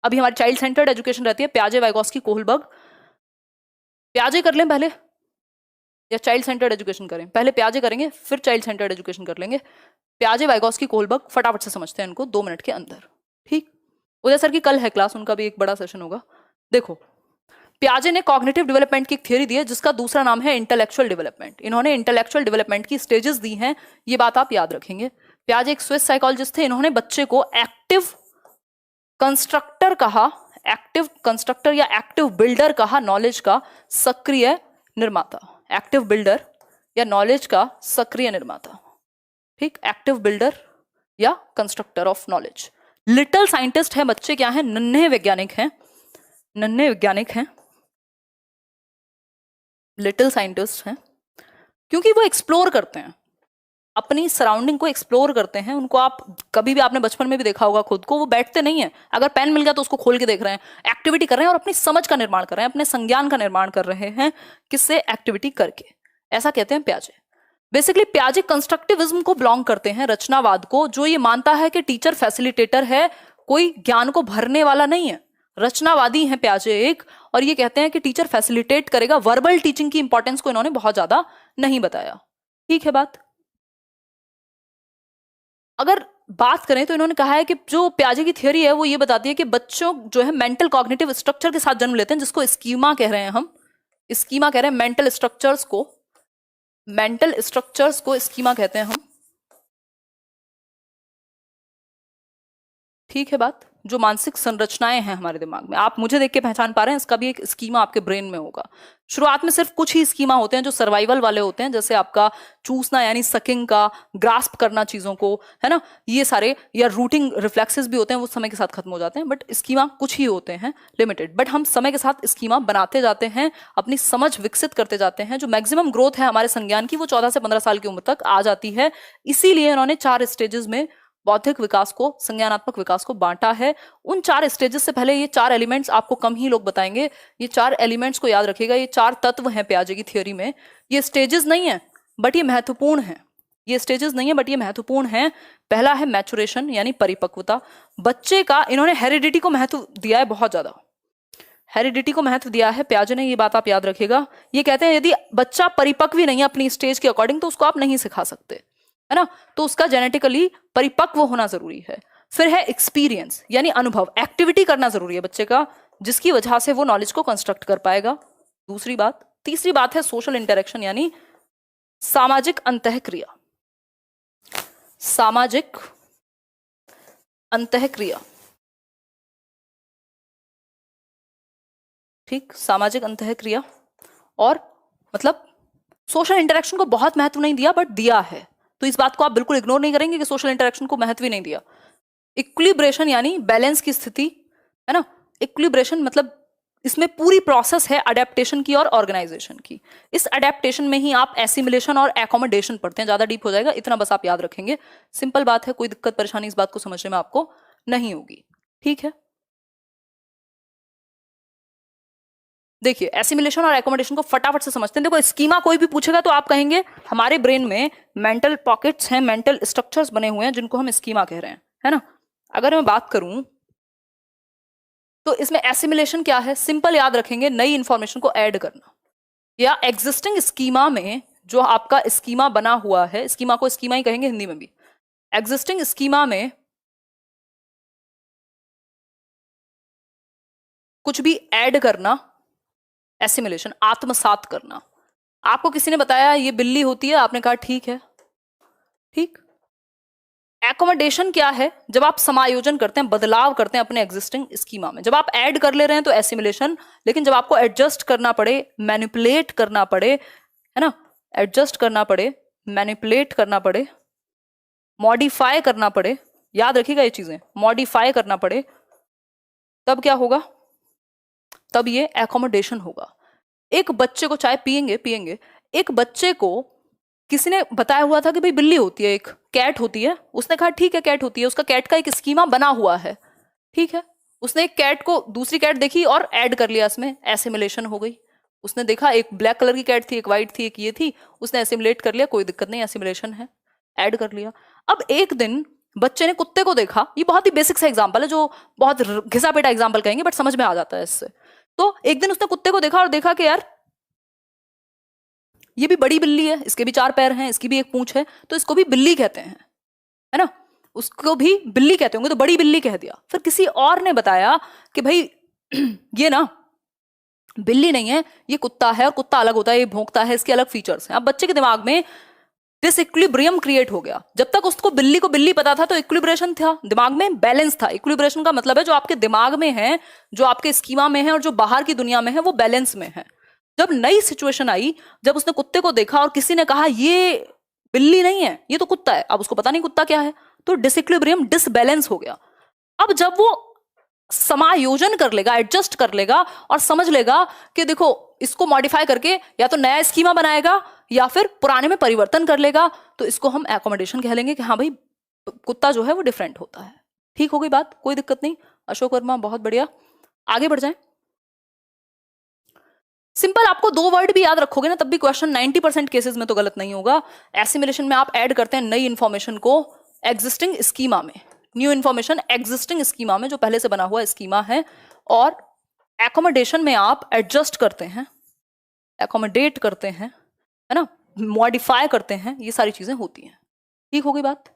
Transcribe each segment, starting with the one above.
अभी हमारी child centred education रहती है, प्याजे, वाइगॉस्की, कोहलबर्ग। प्याजे कर लें पहले या चाइल्ड सेंटर्ड एजुकेशन करें? पहले प्याजे करेंगे फिर चाइल्ड सेंटर्ड एजुकेशन कर लेंगे। प्याजे, वाइगॉस्की, कोहलबर्ग फटाफट से समझते हैं इनको 2 मिनट के अंदर। ठीक, उदय सर की कल है क्लास, उनका भी एक बड़ा सेशन होगा। देखो, प्याजे ने कॉग्निटिव डेवलपमेंट की एक थ्योरी दी है जिसका दूसरा नाम है इंटेलेक्चुअल डेवलपमेंट। इन्होंने इंटेलेक्चुअल डेवलपमेंट की स्टेजेस दी हैं, ये बात आप याद रखेंगे। प्याजे एक स्विस साइकोलॉजिस्ट थे, इन्होंने बच्चे को एक्टिव कंस्ट्रक्टर कहा, एक्टिव कंस्ट्रक्टर या एक्टिव बिल्डर कहा, नॉलेज का सक्रिय निर्माता। एक्टिव बिल्डर या नॉलेज का सक्रिय निर्माता। ठीक, एक्टिव बिल्डर या constructor of knowledge. Little scientist है बच्चे, क्या है? नन्हे वैज्ञानिक हैं, नन्हे वैज्ञानिक हैं, लिटिल साइंटिस्ट हैं, क्योंकि वो एक्सप्लोर करते हैं, अपनी सराउंडिंग को एक्सप्लोर करते हैं। उनको आप कभी भी, आपने बचपन में भी देखा होगा खुद को, वो बैठते नहीं है, अगर पेन मिल गया तो उसको खोल के देख रहे हैं, एक्टिविटी कर रहे हैं और अपनी समझ का निर्माण कर रहे हैं, अपने संज्ञान का निर्माण कर रहे हैं, किससे? एक्टिविटी करके। ऐसा कहते हैं प्याजे। बेसिकली प्याजे कंस्ट्रक्टिविज्म को बिलोंग करते हैं, रचनावाद को, जो ये मानता है कि टीचर फैसिलिटेटर है, कोई ज्ञान को भरने वाला नहीं है। रचनावादी हैं प्याजे एक, और ये कहते हैं कि टीचर फैसिलिटेट करेगा। वर्बल टीचिंग की इंपॉर्टेंस को इन्होंने बहुत ज्यादा नहीं बताया। ठीक है बात। अगर बात करें तो इन्होंने कहा है कि जो प्याजे की थ्योरी है वो ये बताती है कि बच्चों जो है मेंटल कॉग्निटिव स्ट्रक्चर के साथ जन्म लेते हैं, जिसको स्कीमा कह रहे हैं हम, स्कीमा कह रहे हैं मेंटल स्ट्रक्चर्स को, मेंटल स्ट्रक्चर्स को स्कीमा कहते हैं हम। ठीक है बात। जो मानसिक संरचनाएं हैं हमारे दिमाग में, आप मुझे देख के पहचान पा रहे हैं, इसका भी एक स्कीमा आपके ब्रेन में होगा। शुरुआत में सिर्फ कुछ ही स्कीमा होते हैं जो सर्वाइवल वाले होते हैं, जैसे आपका चूसना यानी सकिंग का, ग्रास्प करना चीजों को, है ना, ये सारे, या रूटिंग रिफ्लेक्सेस भी होते हैं, वो समय के साथ खत्म हो जाते हैं, बट स्कीमा कुछ ही होते हैं, लिमिटेड। बट हम समय के साथ स्कीमा बनाते जाते हैं, अपनी समझ विकसित करते जाते हैं। जो मैक्सिमम ग्रोथ है हमारे संज्ञान की, वो 14 से 15 साल की उम्र तक आ जाती है। इसीलिए इन्होंने 4 स्टेजेस में बौद्धिक विकास को, संज्ञानात्मक विकास को बांटा है। उन 4 स्टेजेस से पहले ये 4 एलिमेंट्स आपको कम ही लोग बताएंगे। ये 4 एलिमेंट्स को याद रखिएगा, ये 4 तत्व हैं प्याजे की थ्योरी में। ये स्टेजेस नहीं है बट ये महत्वपूर्ण है, ये स्टेजेस नहीं है बट ये महत्वपूर्ण है। पहला है मैचुरेशन यानी परिपक्वता। बच्चे का इन्होंने हेरिडिटी को महत्व दिया है, बहुत ज्यादा हेरिडिटी को महत्व दिया है प्याजे ने, ये बात आप याद रखिएगा। ये कहते हैं यदि बच्चा परिपक्व ही नहीं है अपनी स्टेज के अकॉर्डिंग तो उसको आप नहीं सिखा सकते, है ना, तो उसका जेनेटिकली परिपक्व होना जरूरी है। फिर है एक्सपीरियंस यानी अनुभव, एक्टिविटी करना जरूरी है बच्चे का, जिसकी वजह से वो नॉलेज को कंस्ट्रक्ट कर पाएगा। दूसरी बात। तीसरी बात है सोशल इंटरेक्शन यानी सामाजिक अंतःक्रिया, सामाजिक अंतःक्रिया। ठीक, सामाजिक अंतःक्रिया। और मतलब सोशल इंटरेक्शन को बहुत महत्व नहीं दिया बट दिया है, तो इस बात को आप बिल्कुल इग्नोर नहीं करेंगे कि सोशल इंटरेक्शन को महत्व ही नहीं दिया। इक्विलिब्रेशन यानी बैलेंस की स्थिति, है ना, इक्विलिब्रेशन मतलब इसमें पूरी प्रोसेस है अडेप्टेशन की और ऑर्गेनाइजेशन की। इस अडेप्टेशन में ही आप एसिमिलेशन और एकोमोडेशन पढ़ते हैं, ज्यादा डीप हो जाएगा, इतना बस आप याद रखेंगे। सिंपल बात है, कोई दिक्कत परेशानी इस बात को समझने में आपको नहीं होगी। ठीक है, देखिए एसिमिलेशन और एकोमोडेशन को फटाफट से समझते हैं। देखो स्कीमा कोई भी पूछेगा तो आप कहेंगे हमारे ब्रेन में मेंटल पॉकेट्स हैं, मेंटल स्ट्रक्चर्स बने हुए हैं जिनको हम स्कीमा कह रहे हैं, है ना। अगर मैं बात करूं तो इसमें एसिमिलेशन क्या है, सिंपल याद रखेंगे, नई इंफॉर्मेशन को ऐड करना, या एग्जिस्टिंग स्कीमा में जो आपका स्कीमा बना हुआ है, स्कीमा को स्कीमा ही कहेंगे हिंदी में भी, एग्जिस्टिंग स्कीमा में कुछ भी ऐड करना, एसिमिलेशन, आत्मसात करना। आपको किसी ने बताया ये बिल्ली होती है, आपने कहा ठीक है, ठीक। एकोमोडेशन क्या है, जब आप समायोजन करते हैं, बदलाव करते हैं अपने एग्जिस्टिंग स्कीमा में। जब आप ऐड कर ले रहे हैं तो एसिमिलेशन, लेकिन जब आपको एडजस्ट करना पड़े, मैनिपुलेट करना पड़े, है ना, एडजस्ट करना पड़े, मैनिपुलेट करना पड़े, मॉडिफाई करना पड़े, याद रखिएगा ये चीजें, मॉडिफाई करना पड़े, तब क्या होगा, तब ये एकोमोडेशन होगा। एक बच्चे को, चाय पिएंगे, एक बच्चे को किसी ने बताया हुआ था कि भाई बिल्ली होती है, एक कैट होती है, उसने कहा ठीक है कैट होती है, उसका कैट का एक स्कीमा बना हुआ है, ठीक है, उसने एक कैट को, दूसरी कैट देखी और ऐड कर लिया, इसमें एसिमिलेशन हो गई। उसने देखा एक ब्लैक कलर की कैट थी, एक व्हाइट थी, एक ये थी, उसने एसिमिलेट कर लिया, कोई दिक्कत नहीं, एसिमिलेशन है, ऐड कर लिया। अब एक दिन बच्चे ने कुत्ते को देखा, ये बहुत ही बेसिक सा एग्जांपल है जो बहुत घिसा पेटा एग्जांपल कहेंगे बट समझ में आ जाता है इससे। तो एक दिन उसने कुत्ते को देखा और देखा कि यार ये भी बड़ी बिल्ली है, इसके भी 4 पैर हैं, इसकी भी एक पूंछ है, तो इसको भी बिल्ली कहते हैं, है ना, उसको भी बिल्ली कहते होंगे, तो बड़ी बिल्ली कह दिया। फिर किसी और ने बताया कि भाई ये ना बिल्ली नहीं है, ये कुत्ता है, और कुत्ता अलग होता है, ये भौंकता है, इसके अलग फीचर्स हैं। अब बच्चे के दिमाग में डिसइक्विलिब्रियम क्रिएट हो गया। जब तक उसको बिल्ली को बिल्ली पता था तो इक्विलिब्रेशन था दिमाग में, बैलेंस था। इक्विलिब्रेशन का मतलब है जो आपके दिमाग में है, जो आपके स्कीमा में है और जो बाहर की दुनिया में है, वो बैलेंस में है। जब नई सिचुएशन आई, जब उसने कुत्ते को देखा और किसी ने कहा ये बिल्ली नहीं है, ये तो कुत्ता है, अब उसको पता नहीं कुत्ता क्या है, तो डिसइक्विलिब्रियम, डिसबैलेंस हो गया। अब जब वो समायोजन कर लेगा, एडजस्ट कर लेगा और समझ लेगा कि देखो इसको मॉडिफाई करके या तो नया स्कीमा बनाएगा या फिर पुराने में परिवर्तन कर लेगा, तो इसको हम एकोमोडेशन कह लेंगे कि हाँ भाई कुत्ता जो है वो डिफरेंट होता है। ठीक हो गई बात, कोई दिक्कत नहीं। अशोक वर्मा बहुत बढ़िया, आगे बढ़ जाएं। सिंपल, आपको 2 वर्ड भी याद रखोगे ना तब भी क्वेश्चन 90% केसेस में तो गलत नहीं होगा। एसिमिलेशन में आप ऐड करते हैं नई इंफॉर्मेशन को एग्जिस्टिंग स्कीमा में, न्यू इंफॉर्मेशन एग्जिस्टिंग स्कीमा में जो पहले से बना हुआ स्कीमा है, और एकोमोडेशन में आप एडजस्ट करते हैं, एकोमोडेट करते हैं, है ना, मॉडिफाई करते हैं, ये सारी चीजें होती हैं। ठीक हो गई बात।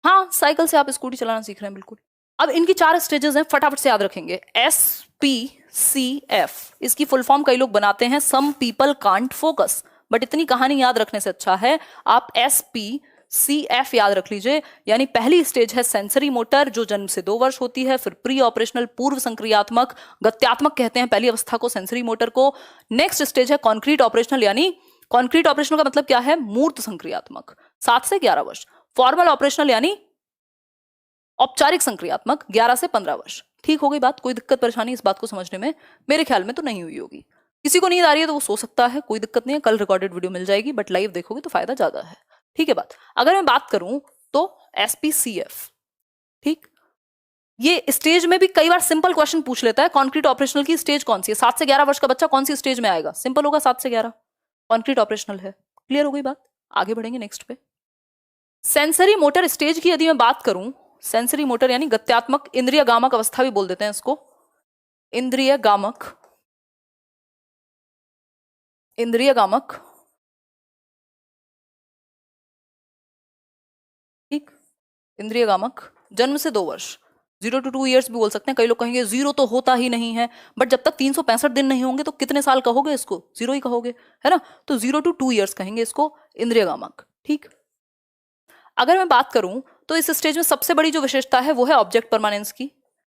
हाँ, साइकिल से आप स्कूटी चलाना सीख रहे हैं, बिल्कुल। अब इनकी 4 स्टेजेस हैं, फटाफट से याद रखेंगे। SPCF, इसकी फुल फॉर्म कई लोग बनाते हैं, some people can't focus, but इतनी कहानी याद रखने से अच्छा है आप SPCF याद रख लीजिए। यानी पहली स्टेज है सेंसरी मोटर, जो जन्म से 2 वर्ष होती है। फिर प्री ऑपरेशनल, पूर्व संक्रियात्मक, गत्यात्मक कहते हैं पहली अवस्था को, सेंसरी मोटर को। नेक्स्ट स्टेज है कॉन्क्रीट ऑपरेशनल, यानी कॉन्क्रीट ऑपरेशनल का मतलब क्या है, मूर्त संक्रियात्मक, 7 से 11 वर्ष। फॉर्मल ऑपरेशनल यानी औपचारिक संक्रियात्मक, 11 से 15 वर्ष। ठीक हो गई बात, कोई दिक्कत परेशानी इस बात को समझने में? मेरे ख्याल में तो नहीं हुई होगी। किसी को नींद आ रही है तो वो सो सकता है, कोई दिक्कत नहीं है, कल रिकॉर्डेड वीडियो मिल जाएगी, बट लाइव देखोगे तो फायदा ज्यादा है। ठीक है बात। अगर मैं बात करूं तो SPCF, ठीक, ये स्टेज में भी कई बार सिंपल क्वेश्चन पूछ लेता है, कॉन्क्रीट ऑपरेशनल की स्टेज कौन सी है, 7 से 11 वर्ष का बच्चा कौन सी स्टेज में आएगा? सिंपल होगा, 7 से 11 कॉन्क्रीट ऑपरेशनल है। क्लियर हो गई बात, आगे बढ़ेंगे नेक्स्ट पे। सेंसरी मोटर स्टेज की यदि मैं बात करूं, सेंसरी मोटर यानी गत्यात्मक, इंद्रिय गामक अवस्था भी बोल देते हैं इसको, इंद्रिय गामक, इंद्रिय गामक, ठीक, इंद्रिय गामक, जन्म से 2 वर्ष, 0 to 2 years भी बोल सकते हैं। कई लोग कहेंगे 0 तो होता ही नहीं है, बट जब तक 365 दिन नहीं होंगे तो कितने साल कहोगे इसको, 0 ही कहोगे, है ना, तो 0 to 2 years कहेंगे इसको इंद्रिय गामक। ठीक, अगर मैं बात करूं तो इस स्टेज में सबसे बड़ी जो विशेषता है वो है ऑब्जेक्ट परमानेंस की।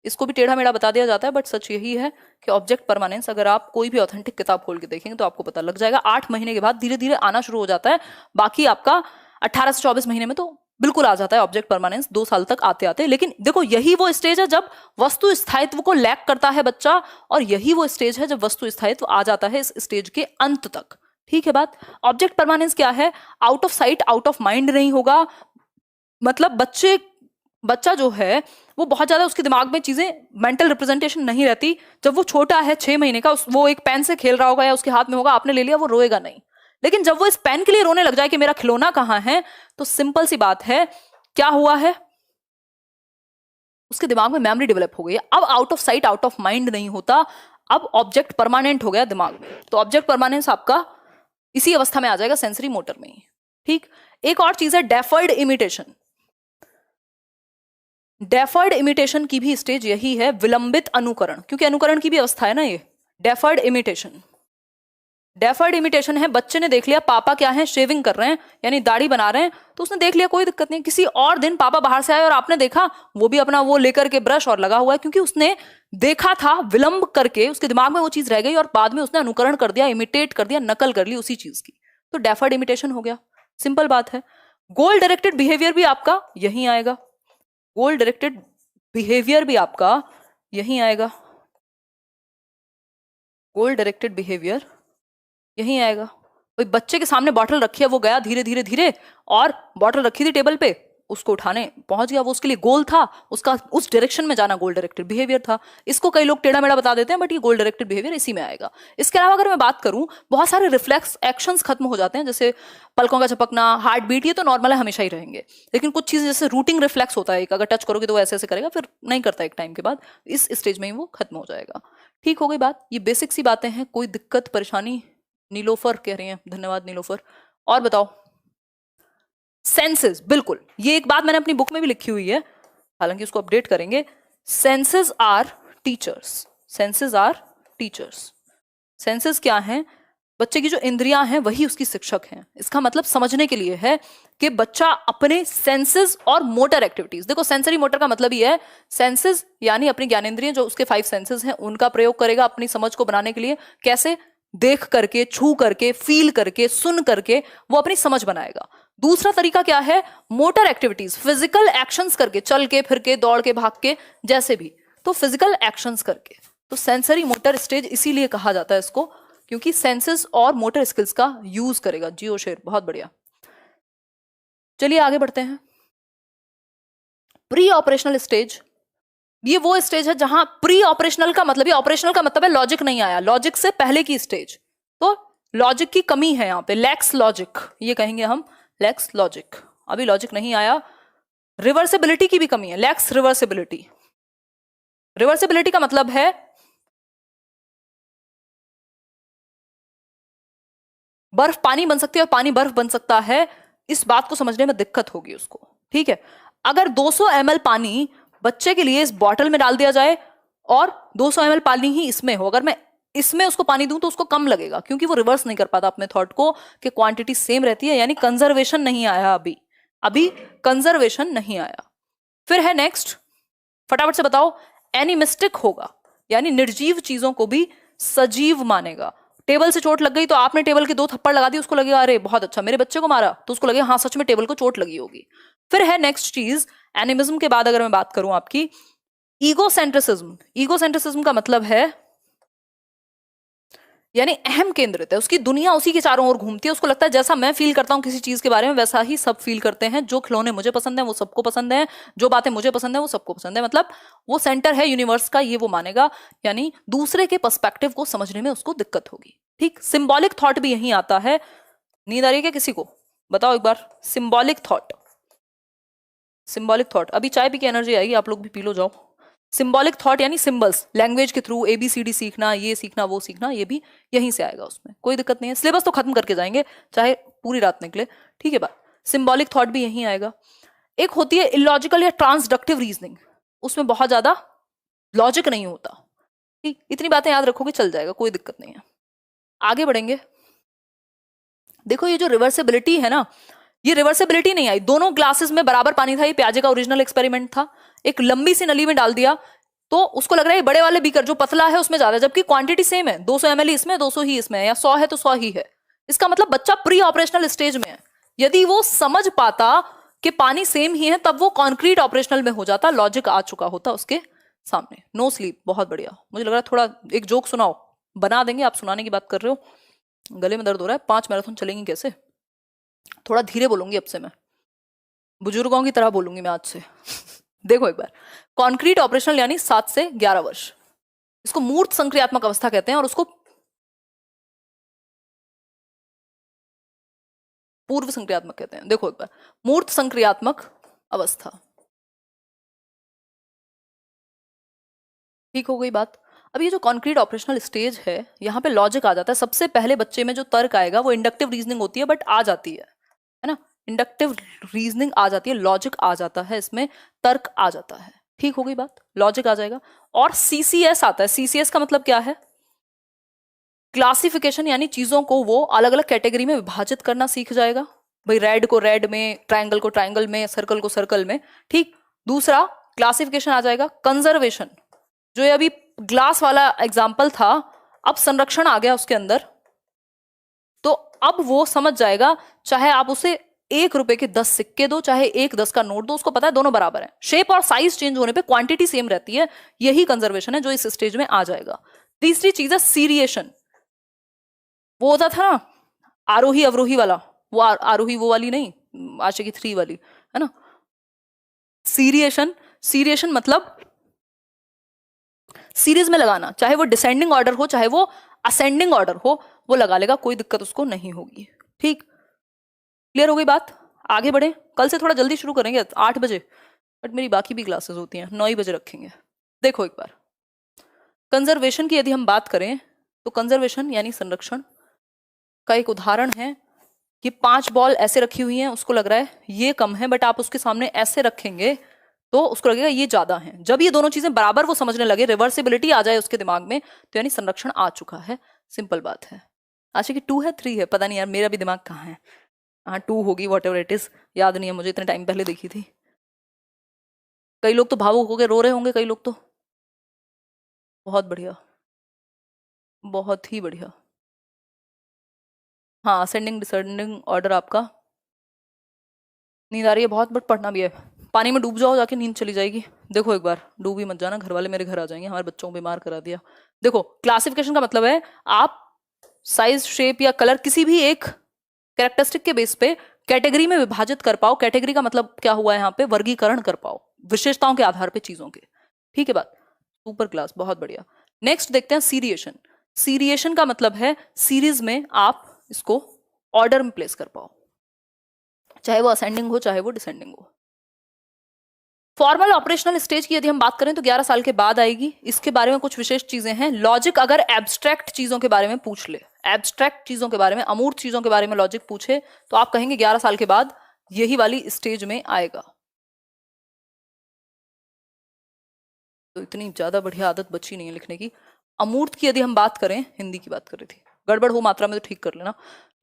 इसको भी टेढ़ा मेढ़ा बता दिया जाता है, बट सच यही है कि ऑब्जेक्ट परमानेंस, अगर आप कोई भी ऑथेंटिक किताब खोल के देखेंगे तो आपको पता लग जाएगा। 8 महीने के बाद धीरे धीरे आना शुरू हो जाता है, बाकी आपका 18 से 24 महीने में तो बिल्कुल आ जाता है ऑब्जेक्ट परमानेंस, 2 साल तक आते आते। लेकिन देखो यही वो स्टेज है जब वस्तु स्थायित्व को लैक करता है बच्चा, और यही वो स्टेज है जब वस्तु स्थायित्व आ जाता है इस स्टेज के अंत तक। ठीक है बात। ऑब्जेक्ट परमानेंस क्या है, out of sight out of mind नहीं होगा, मतलब बच्चा जो है वो बहुत ज्यादा उसके दिमाग में चीजें, मेंटल रिप्रेजेंटेशन नहीं रहती। जब वो छोटा है 6 महीने का, वो एक पेन से खेल रहा होगा या उसके हाथ में होगा, आपने ले लिया, वो रोएगा नहीं। लेकिन जब वो इस पेन के लिए रोने लग जाए कि मेरा खिलौना कहाँ है, तो सिंपल सी बात है, क्या हुआ है, उसके दिमाग में मेमोरी डेवलप हो गई है। अब out of sight out of mind नहीं होता, अब ऑब्जेक्ट परमानेंट हो गया दिमाग में। तो ऑब्जेक्ट परमानेंस आपका इसी अवस्था में आ जाएगा, सेंसरी मोटर में ही। ठीक, एक और चीज है डेफर्ड इमिटेशन। डेफर्ड इमिटेशन की भी स्टेज यही है, विलंबित अनुकरण, क्योंकि अनुकरण की भी अवस्था है ना ये। डेफर्ड इमिटेशन, डेफर्ड इमिटेशन है, बच्चे ने देख लिया पापा क्या है, शेविंग कर रहे हैं यानी दाढ़ी बना रहे हैं, तो उसने देख लिया कोई दिक्कत नहीं। किसी और दिन पापा बाहर से आए और आपने देखा वो भी अपना वो लेकर के ब्रश और लगा हुआ है, क्योंकि उसने देखा था विलंब करके, उसके दिमाग में वो चीज रह गई और बाद में उसने अनुकरण कर दिया, इमिटेट कर दिया, नकल कर ली उसी चीज की, तो डेफर्ड इमिटेशन हो गया। सिंपल बात है। गोल डायरेक्टेड बिहेवियर भी आपका यहीं आएगा, गोल डायरेक्टेड बिहेवियर भी आपका यहीं आएगा, गोल डायरेक्टेड बिहेवियर यहीं आएगा। भाई बच्चे के सामने बॉटल रखी है, वो गया धीरे धीरे धीरे और बॉटल रखी थी टेबल पे, उसको उठाने पहुंच गया, वो उसके लिए गोल था, उसका उस डायरेक्शन में जाना गोल डायरेक्टेड बिहेवियर था। इसको कई लोग टेढ़ा मेढ़ा बता देते हैं, बट ये गोल डायरेक्टेड बिहेवियर इसी में आएगा। इसके अलावा अगर मैं बात करूं, बहुत सारे रिफ्लेक्स एक्शंस खत्म हो जाते हैं, जैसे पलकों का झपकना, हार्ट बीट, ये तो नॉर्मल है, हमेशा ही रहेंगे। लेकिन कुछ चीजें जैसे रूटिंग रिफ्लेक्स होता है, अगर टच करोगे तो वो ऐसे ऐसे करेगा, फिर नहीं करता एक टाइम के बाद, इस स्टेज में ही वो खत्म हो जाएगा। ठीक हो गई बात, ये बेसिक सी बातें हैं। कोई दिक्कत परेशानी? नीलोफर कह रही हैं, धन्यवाद नीलोफर। और बताओ। सेंसेस, बिल्कुल, ये एक बात मैंने अपनी बुक में भी लिखी हुई है, हालांकि उसको अपडेट करेंगे। Senses are teachers, senses are teachers. Senses क्या हैं? बच्चे की जो इंद्रियां हैं वही उसकी शिक्षक हैं। इसका मतलब समझने के लिए है कि बच्चा अपने सेंसेस और मोटर एक्टिविटीज, देखो सेंसरी मोटर का मतलब ही है, सेंसेस यानी अपनी ज्ञानेंद्रियां, जो उसके 5 सेंसेस हैं, उनका प्रयोग करेगा अपनी समझ को बनाने के लिए। कैसे? देख करके, छू करके, फील करके, सुन करके वो अपनी समझ बनाएगा। दूसरा तरीका क्या है? मोटर एक्टिविटीज, फिजिकल एक्शंस करके, चल के, फिर के, दौड़ के, भाग के, जैसे भी, तो फिजिकल एक्शंस करके। तो सेंसरी मोटर स्टेज इसीलिए कहा जाता है इसको, क्योंकि सेंसेस और मोटर स्किल्स का यूज करेगा। जियो शेर, बहुत बढ़िया। चलिए आगे बढ़ते हैं। प्री ऑपरेशनल स्टेज, ये वो स्टेज है जहां प्री ऑपरेशनल का मतलब, ये ऑपरेशनल का मतलब है लॉजिक नहीं आया, लॉजिक से पहले की स्टेज। तो लॉजिक की कमी है यहां पे, लैक्स लॉजिक, ये कहेंगे हम, लैक्स लॉजिक, अभी लॉजिक नहीं आया। रिवर्सिबिलिटी की भी कमी है, लैक्स रिवर्सिबिलिटी। रिवर्सिबिलिटी का मतलब है बर्फ पानी बन सकती है और पानी बर्फ बन सकता है, इस बात को समझने में दिक्कत होगी उसको। ठीक है, अगर 200 ml पानी बच्चे के लिए इस बॉटल में डाल दिया जाए और 200 ml पानी ही इसमें हो, अगर मैं इसमें उसको पानी दूं तो उसको कम लगेगा, क्योंकि वो रिवर्स नहीं कर पाता अपने थॉट को कि क्वांटिटी सेम रहती है, यानी कंजर्वेशन नहीं आया अभी, अभी कंजर्वेशन नहीं आया। फिर है नेक्स्ट, फटाफट से बताओ। एनिमिस्टिक होगा, यानी निर्जीव चीजों को भी सजीव मानेगा। टेबल से चोट लग गई तो आपने टेबल के 2 थप्पड़ लगा दी, उसको लगेगा अरे बहुत अच्छा मेरे बच्चे को मारा, तो उसको लगेगा हाँ सच में टेबल को चोट लगी होगी। फिर है नेक्स्ट चीज, एनिमिज्म के बाद अगर मैं बात करूं आपकी, ईगोसेंट्रिसिज्म। ईगोसेंट्रिसिज्म का मतलब है यानी अहम केंद्रित है, उसकी दुनिया उसी के चारों ओर घूमती है, उसको लगता है जैसा मैं फील करता हूं किसी चीज के बारे में वैसा ही सब फील करते हैं, जो खिलौने मुझे पसंद है वो सबको पसंद है, जो बातें मुझे पसंद है वो सबको पसंद है, मतलब वो सेंटर है यूनिवर्स का, ये वो मानेगा, यानी दूसरे के पर्सपेक्टिव को समझने में उसको दिक्कत होगी। ठीक, सिंबॉलिक थॉट भी यही आता है। नींद आ रही है क्या किसी को? बताओ एक बार, सिंबॉलिक थॉट, सिंबॉलिक थॉट, अभी चाय पी के एनर्जी आएगी, आप लोग भी पी लो जाओ। सिंबॉलिक थॉट यानी सिंबल्स, लैंग्वेज के थ्रू ABCD सीखना, ये सीखना वो सीखना, ये भी यहीं से आएगा, उसमें कोई दिक्कत नहीं है। सिलेबस तो खत्म करके जाएंगे चाहे पूरी रात निकले, ठीक है बात। सिंबॉलिक थॉट भी यहीं आएगा। एक होती है इलॉजिकल या ट्रांसडक्टिव रीजनिंग, उसमें बहुत ज्यादा लॉजिक नहीं होता। ठीक, इतनी बातें याद रखोगे चल जाएगा, कोई दिक्कत नहीं है। आगे बढ़ेंगे। देखो ये जो रिवर्सिबिलिटी है ना, ये रिवर्सिबिलिटी नहीं आई, दोनों ग्लासेस में बराबर पानी था, ये प्याजे का ओरिजिनल एक्सपेरिमेंट था। एक लंबी सी नली में डाल दिया तो उसको लग रहा है बड़े वाले बीकर जो पतला है उसमें ज्यादा है, जबकि क्वांटिटी सेम है, 200 ml इसमें 200 ही इसमें है, या 100 है तो 100 ही है। इसका मतलब बच्चा प्री ऑपरेशनल स्टेज में है। यदि वो समझ पाता कि पानी सेम ही है तब वो कॉन्क्रीट ऑपरेशनल में हो जाता, लॉजिक आ चुका होता उसके सामने। नो स्लीप, बहुत बढ़िया। मुझे लग रहा है थोड़ा एक जोक सुनाओ, बना देंगे, आप सुनाने की बात कर रहे हो। गले में दर्द हो रहा है, 5 मैराथन चलेंगी कैसे? थोड़ा धीरे बोलूंगी अब से, मैं बुजुर्गों की तरह बोलूंगी मैं आज से। देखो एक बार, कॉन्क्रीट ऑपरेशनल यानी 7 से 11 वर्ष, इसको मूर्त संक्रियात्मक अवस्था कहते हैं, और उसको पूर्व संक्रियात्मक कहते हैं। देखो एक बार, मूर्त संक्रियात्मक अवस्था, ठीक हो गई बात। अब ये जो कॉन्क्रीट ऑपरेशनल स्टेज है, यहाँ पे लॉजिक आ जाता है। सबसे पहले बच्चे में जो तर्क आएगा वो इंडक्टिव रीजनिंग होती है, बट आ जाती है ना, इंडक्टिव रीजनिंग आ जाती है, लॉजिक आ जाता है, इसमें तर्क आ जाता है। ठीक हो गई बात, लॉजिक आ जाएगा। और CCS आता है। CCS का मतलब क्या है? क्लासिफिकेशन, यानी चीजों को वो अलग अलग कैटेगरी में विभाजित करना सीख जाएगा। भाई रेड को रेड में, ट्रायंगल को ट्रायंगल में, सर्कल को सर्कल में। ठीक, दूसरा क्लासिफिकेशन आ जाएगा। कंजर्वेशन, जो ये अभी ग्लास वाला एग्जाम्पल था, अब संरक्षण आ गया उसके अंदर, तो अब वो समझ जाएगा, चाहे आप उसे 1 रुपए के 10 सिक्के दो, चाहे 1 10 का नोट दो, उसको पता है दोनों बराबर है। शेप और साइज चेंज होने पे क्वांटिटी सेम रहती है। यही कंजर्वेशन है जो इस स्टेज में आ जाएगा। तीसरी चीज है सीरिएशन। वो होता था ना आरोही अवरोही वाला, वो आरोही वो वाली नहीं, आशिकी 3 वाली, है ना, सीरिएशन, सीरिएशन मतलब सीरीज में लगाना, चाहे वो डिसेंडिंग ऑर्डर हो चाहे वो असेंडिंग ऑर्डर हो, वो लगा लेगा, कोई दिक्कत उसको नहीं होगी। ठीक, क्लियर हो गई बात? आगे बढ़े, कल से थोड़ा जल्दी शुरू करेंगे 8 बजे, बट मेरी बाकी भी क्लासेस होती हैं, 9 ही बजे रखेंगे। देखो एक बार, कंजर्वेशन की यदि हम बात करें तो कंजर्वेशन यानी संरक्षण का एक उदाहरण है कि 5 बॉल ऐसे रखी हुई हैं, उसको लग रहा है ये कम है, बट आप उसके सामने ऐसे रखेंगे तो उसको लगेगा ये ज्यादा है। जब ये दोनों चीजें बराबर वो समझने लगे, रिवर्सिबिलिटी आ जाए उसके दिमाग में, तो यानी संरक्षण आ चुका है। सिंपल बात है। आशा कि 2 है 3 है, पता नहीं यार मेरा भी दिमाग कहाँ है। हाँ 2 होगी, वॉट एवर इट इज, याद नहीं है मुझे, इतने टाइम पहले देखी थी। कई लोग तो भावुक होकर रो रहे होंगे, कई लोग तो। बहुत बढ़िया, बहुत ही बढ़िया। हाँ असेंडिंग डिसेंडिंग ऑर्डर आपका। नींद आ रही है बहुत, बट पढ़ना भी है। पानी में डूब जाओ, जाके नींद चली जाएगी। देखो एक बार, डूब ही मत जाना, घर वाले मेरे घर आ जाएंगे, हमारे बच्चों को बीमार करा दिया। देखो क्लासिफिकेशन का मतलब है आप साइज, शेप या कलर किसी भी एक कैरेक्टरिस्टिक के बेस पे कैटेगरी में विभाजित कर पाओ। कैटेगरी का मतलब क्या हुआ है यहाँ पे, वर्गीकरण कर पाओ विशेषताओं के आधार पे चीजों के। ठीक है बात, सुपर क्लास, बहुत बढ़िया। नेक्स्ट देखते हैं सीरिएशन। सीरिएशन का मतलब है सीरीज में आप इसको ऑर्डर में प्लेस कर पाओ, चाहे वो असेंडिंग हो चाहे वो डिसेंडिंग हो। फॉर्मल ऑपरेशनल स्टेज की यदि हम बात करें तो 11 साल के बाद आएगी। इसके बारे में कुछ विशेष चीजें हैं। लॉजिक अगर एब्स्ट्रैक्ट चीजों के बारे में पूछ ले, एब्स्ट्रैक्ट चीजों के बारे में, अमूर्त चीजों के बारे में लॉजिक पूछे, तो आप कहेंगे 11 साल के बाद यही वाली स्टेज में आएगा। तो इतनी ज्यादा बढ़िया आदत बची नहीं है लिखने की। अमूर्त की यदि हम बात करें, हिंदी की बात कर रही थी, गड़बड़ हो मात्रा में तो ठीक कर लेना।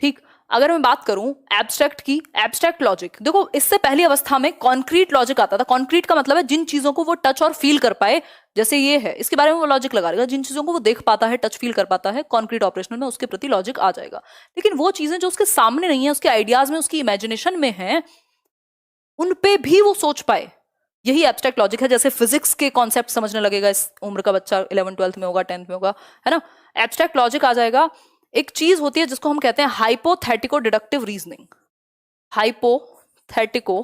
ठीक, अगर मैं बात करूं एब्स्ट्रैक्ट की, एब्स्ट्रैक्ट लॉजिक, देखो इससे पहली अवस्था में कॉन्क्रीट लॉजिक आता था। कॉन्क्रीट का मतलब है जिन चीजों को वो टच और फील कर पाए, जैसे ये है, इसके बारे में वो लॉजिक लगा लेगा। जिन चीजों को वो देख पाता है, टच फील कर पाता है, कॉन्क्रीट ऑपरेशनल में उसके प्रति लॉजिक आ जाएगा। लेकिन वो चीजें जो उसके सामने नहीं है, उसके आइडियाज में, उसकी इमेजिनेशन में है, उन पे भी वो सोच पाए, यही एब्स्ट्रैक्ट लॉजिक है। जैसे फिजिक्स के कॉन्सेप्ट समझने लगेगा इस उम्र का बच्चा, 11th 12th में होगा, 10th में होगा, है ना, एब्स्ट्रैक्ट लॉजिक आ जाएगा। एक चीज होती है जिसको हम कहते हैं hypothetico deductive reasoning. Hypothetico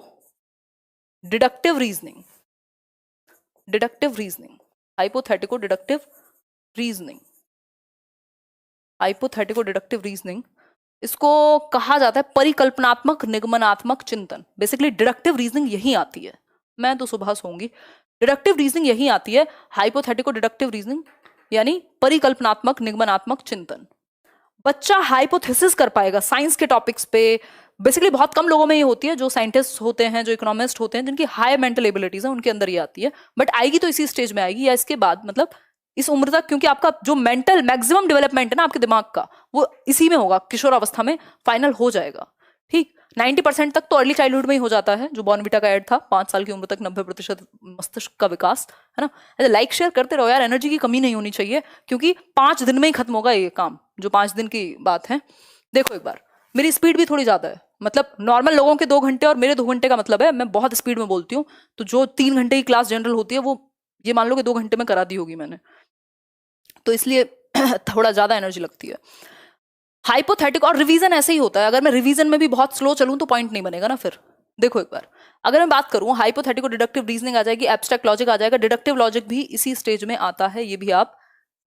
deductive reasoning, deductive reasoning, hypothetico deductive reasoning, hypothetico deductive reasoning, इसको कहा जाता है परिकल्पनात्मक निगमनात्मक चिंतन। बेसिकली डिडक्टिव रीजनिंग यही आती है, मैं तो सुबह सोऊंगी, डिडक्टिव रीजनिंग यही आती है, हाइपोथेटिको डिडक्टिव रीजनिंग यानी परिकल्पनात्मक निगमनात्मक चिंतन। बच्चा हाइपोथेसिस कर पाएगा साइंस के टॉपिक्स पे। बेसिकली बहुत कम लोगों में ये होती है, जो साइंटिस्ट होते हैं, जो इकोनॉमिस्ट होते हैं, जिनकी हाई मेंटल एबिलिटीज है, उनके अंदर ये आती है। बट आएगी तो इसी स्टेज में आएगी या इसके बाद, मतलब इस उम्र तक, क्योंकि आपका जो मेंटल मैक्सिमम डेवलपमेंट है ना आपके दिमाग का, वो इसी में होगा, किशोर अवस्था में फाइनल हो जाएगा। ठीक, 90% तक तो अर्ली चाइल्डहुड में ही हो जाता है, जो बॉर्नविटा का ऐड था, 5 साल की उम्र तक 90% मस्तिष्क का विकास, है ना। लाइक शेयर करते रहो यार, एनर्जी की कमी नहीं होनी चाहिए, क्योंकि 5 दिन में ही खत्म होगा ये काम, जो 5 दिन की बात है। देखो एक बार, मेरी स्पीड भी थोड़ी ज्यादा है, मतलब नॉर्मल लोगों के 2 घंटे और मेरे 2 घंटे का मतलब है मैं बहुत स्पीड में बोलती हूँ। तो जो 3 घंटे की क्लास जनरल होती है, वो ये मान लो कि 2 घंटे में करा दी होगी मैंने, तो इसलिए थोड़ा ज्यादा एनर्जी लगती है। हाइपोथेटिक और रिवीजन ऐसे ही होता है, अगर मैं रिवीजन में भी बहुत स्लो चलूं तो पॉइंट नहीं बनेगा ना फिर। देखो एक बार, अगर मैं बात करूं हाइपोथेटिको डिडक्टिव रीजनिंग आ जाएगी, एब्स्ट्रैक्ट लॉजिक आ जाएगा, डिडक्टिव लॉजिक भी इसी स्टेज में आता है, ये भी आप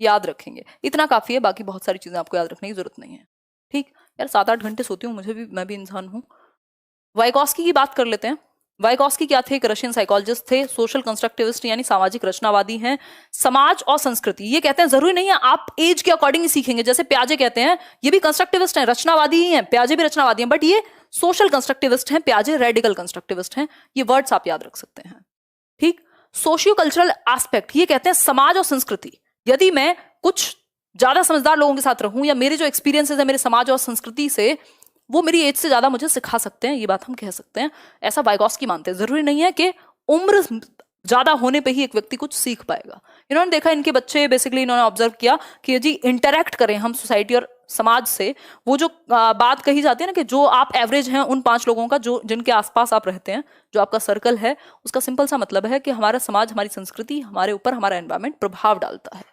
याद रखेंगे। इतना काफी है, बाकी बहुत सारी चीजें आपको याद रखने की जरूरत नहीं है। ठीक यार, 7-8 घंटे सोती हूँ, मुझे भी, मैं भी इंसान हूँ। वाइगॉस्की की बात कर लेते हैं। वाइगॉस्की क्या थे? एक रशियन साइकोलॉजिस्ट थे, सोशल कंस्ट्रक्टिविस्ट यानी सामाजिक रचनावादी हैं। समाज और संस्कृति, ये कहते हैं जरूरी नहीं है आप एज के अकॉर्डिंग ही सीखेंगे, जैसे प्याजे कहते हैं, ये भी कंस्ट्रक्टिविस्ट हैं, रचनावादी ही हैं, प्याजे भी रचनावादी हैं, बट ये सोशल कंस्ट्रक्टिविस्ट हैं, प्याजे रेडिकल कंस्ट्रक्टिविस्ट हैं। ये वर्ड्स आप याद रख सकते हैं। ठीक, सोशियो कल्चरल एस्पेक्ट, ये कहते हैं समाज और संस्कृति। यदि मैं कुछ ज्यादा समझदार लोगों के साथ रहूं, या मेरे जो एक्सपीरियंसेस है मेरे समाज और संस्कृति से, वो मेरी एज से ज्यादा मुझे सिखा सकते हैं, ये बात हम कह सकते हैं। ऐसा वाइगॉस्की मानते हैं। जरूरी नहीं है कि उम्र ज्यादा होने पे ही एक व्यक्ति कुछ सीख पाएगा। इन्होंने देखा, इनके बच्चे बेसिकली इन्होंने ऑब्जर्व किया कि यदि इंटरैक्ट करें हम सोसाइटी और समाज से, वो जो बात कही जाती है ना कि जो आप एवरेज हैं उन 5 लोगों का, जो जिनके आसपास आप रहते हैं, जो आपका सर्कल है, उसका सिंपल सा मतलब है कि हमारा समाज, हमारी संस्कृति, हमारे ऊपर हमारा एनवायरमेंट प्रभाव डालता है।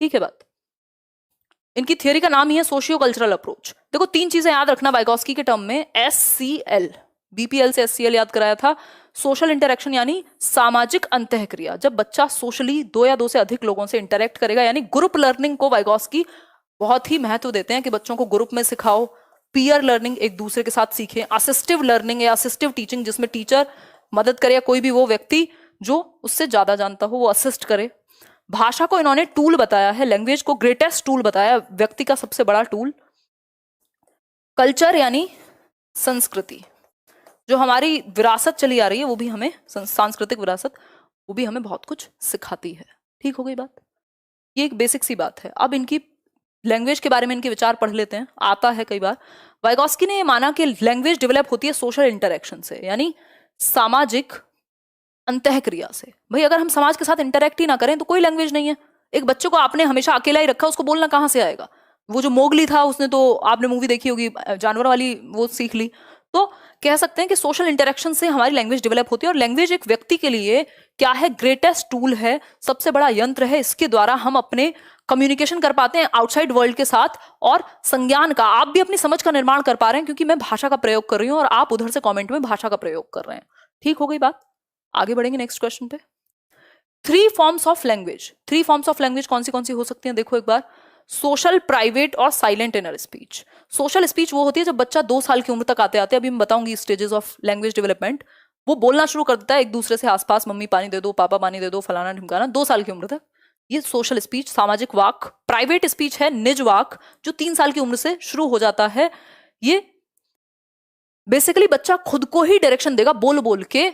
ठीक है बात। इनकी थियरी का नाम ही है सोशियो कल्चरल अप्रोच। देखो 3 चीजें याद रखना वाइगॉस्की के टर्म में, SCL, BPL से SCL याद कराया था, सोशल इंटरेक्शन यानी सामाजिक अंतःक्रिया, जब बच्चा सोशली 2 या 2 से अधिक लोगों से इंटरेक्ट करेगा, यानी ग्रुप लर्निंग को वाइगोस्की बहुत ही महत्व देते हैं कि बच्चों को ग्रुप में सिखाओ, पीयर लर्निंग एक दूसरे के साथ सीखें, असिस्टिव लर्निंग या असिस्टिव टीचिंग जिसमें टीचर मदद करे या कोई भी वो व्यक्ति जो उससे ज्यादा जानता हो वो असिस्ट करे। भाषा को इन्होंने टूल बताया है, लैंग्वेज को ग्रेटेस्ट टूल बताया, व्यक्ति का सबसे बड़ा टूल। कल्चर यानी संस्कृति, जो हमारी विरासत चली आ रही है वो भी हमें, सांस्कृतिक विरासत, वो भी हमें बहुत कुछ सिखाती है। ठीक हो गई बात, ये एक बेसिक सी बात है। अब इनकी लैंग्वेज के बारे में इनके विचार पढ़ लेते हैं, आता है कई बार। वाइगोस्की ने ये माना कि लैंग्वेज डेवलप होती है सोशल इंटरेक्शन से, यानी सामाजिक अंतःक्रिया से। भाई अगर हम समाज के साथ इंटरेक्ट ही ना करें तो कोई लैंग्वेज नहीं है। एक बच्चे को आपने हमेशा अकेला ही रखा, उसको बोलना कहाँ से आएगा? वो जो मोगली था उसने तो, आपने मूवी देखी होगी जानवर वाली, वो सीख ली। तो कह सकते हैं कि सोशल इंटरेक्शन से हमारी लैंग्वेज डेवलप होती है, और लैंग्वेज एक व्यक्ति के लिए क्या है, ग्रेटेस्ट टूल है, सबसे बड़ा यंत्र है। इसके द्वारा हम अपने कम्युनिकेशन कर पाते हैं आउटसाइड वर्ल्ड के साथ, और संज्ञान का, आप भी अपनी समझ का निर्माण कर पा रहे हैं क्योंकि मैं भाषा का प्रयोग कर रही हूं और आप उधर से कमेंट में भाषा का प्रयोग कर रहे हैं। ठीक हो गई बात, आगे बढ़ेंगे नेक्स्ट क्वेश्चन पे। 3 forms of language. 3 forms of language कौन सी हो सकती हैं? देखो एक बार, सोशल, प्राइवेट और silent inner speech. Social speech वो होती है जब बच्चा 2 साल की उम्र तक आते आते, अभी मैं बताऊंगी स्टेजेस ऑफ लैंग्वेज डेवलपमेंट, वो बोलना शुरू कर देता है एक दूसरे से आसपास, मम्मी पानी दे दो, पापा पानी दे दो, फलाना ढिमकाना, 2 साल की उम्र तक। ये सोशल स्पीच, सामाजिक वाक। प्राइवेट स्पीच है निज वाक, जो 3 साल की उम्र से शुरू हो जाता है। ये बेसिकली बच्चा खुद को ही डायरेक्शन देगा बोल बोल के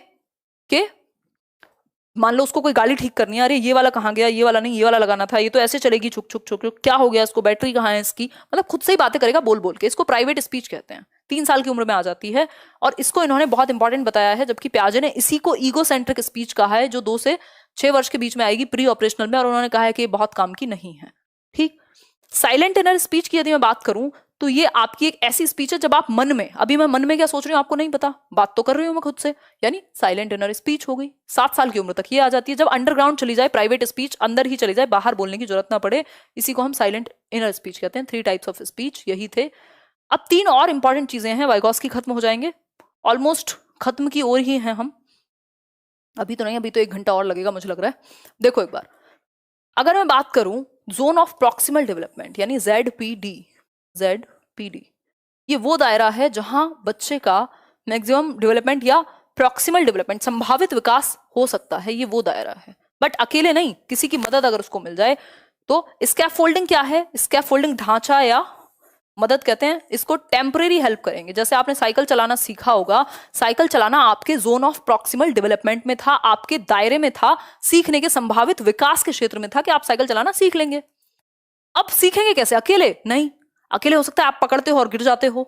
मान लो उसको कोई गाड़ी ठीक करनी है, अरे ये वाला कहाँ गया, ये वाला नहीं, ये वाला लगाना था, ये तो ऐसे चलेगी, छुक छुक छुक छुक, क्या हो गया इसको, बैटरी कहाँ है इसकी, मतलब खुद से ही बातें करेगा बोल बोल के। इसको प्राइवेट स्पीच कहते हैं, 3 साल की उम्र में आ जाती है। और इसको इन्होंने बहुत इंपॉर्टेंट बताया है, जबकि प्याजे ने इसी को ईगो सेंट्रिक स्पीच कहा है, जो 2 से 6 वर्ष के बीच में आएगी प्री ऑपरेशनल में, और उन्होंने कहा है कि ये बहुत काम की नहीं है। ठीक। साइलेंट इनर स्पीच की यदि मैं बात करूं तो ये आपकी एक ऐसी स्पीच है जब आप मन में, अभी मैं मन में क्या सोच रही हूँ आपको नहीं पता, बात तो कर रही हूँ मैं खुद से, यानी साइलेंट इनर स्पीच हो गई। 7 साल की उम्र तक ये आ जाती है, जब अंडरग्राउंड चली जाए, प्राइवेट स्पीच अंदर ही चली जाए, बाहर बोलने की जरूरत ना पड़े, इसी को हम साइलेंट इनर स्पीच कहते हैं। 3 टाइप्स ऑफ स्पीच यही थे। अब 3 और इंपॉर्टेंट चीजें हैं, वाइगोस्की खत्म हो जाएंगे, ऑलमोस्ट खत्म की ओर ही हैं हम, अभी तो नहीं, अभी तो 1 घंटा और लगेगा मुझे लग रहा है। देखो एक बार, अगर मैं बात करूं जोन ऑफ प्रॉक्सिमल डेवलपमेंट यानी ZPD, ये वो दायरा है जहां बच्चे का मैक्सिमम डेवलपमेंट या प्रॉक्सिमल डेवलपमेंट, संभावित विकास हो सकता है, ये वो दायरा है। बट अकेले नहीं, किसी की मदद अगर उसको मिल जाए तो। स्कैफोल्डिंग क्या है? स्कैफोल्डिंग ढांचा या मदद कहते हैं, इसको टेम्परेरी हेल्प करेंगे। जैसे आपने साइकिल चलाना सीखा होगा, साइकिल चलाना आपके जोन ऑफ प्रॉक्सिमल डेवलपमेंट में था, आपके दायरे में था, सीखने के संभावित विकास के क्षेत्र में था कि आप साइकिल चलाना सीख लेंगे। अब सीखेंगे कैसे? अकेले नहीं, अकेले हो सकता है आप पकड़ते हो और गिर जाते हो।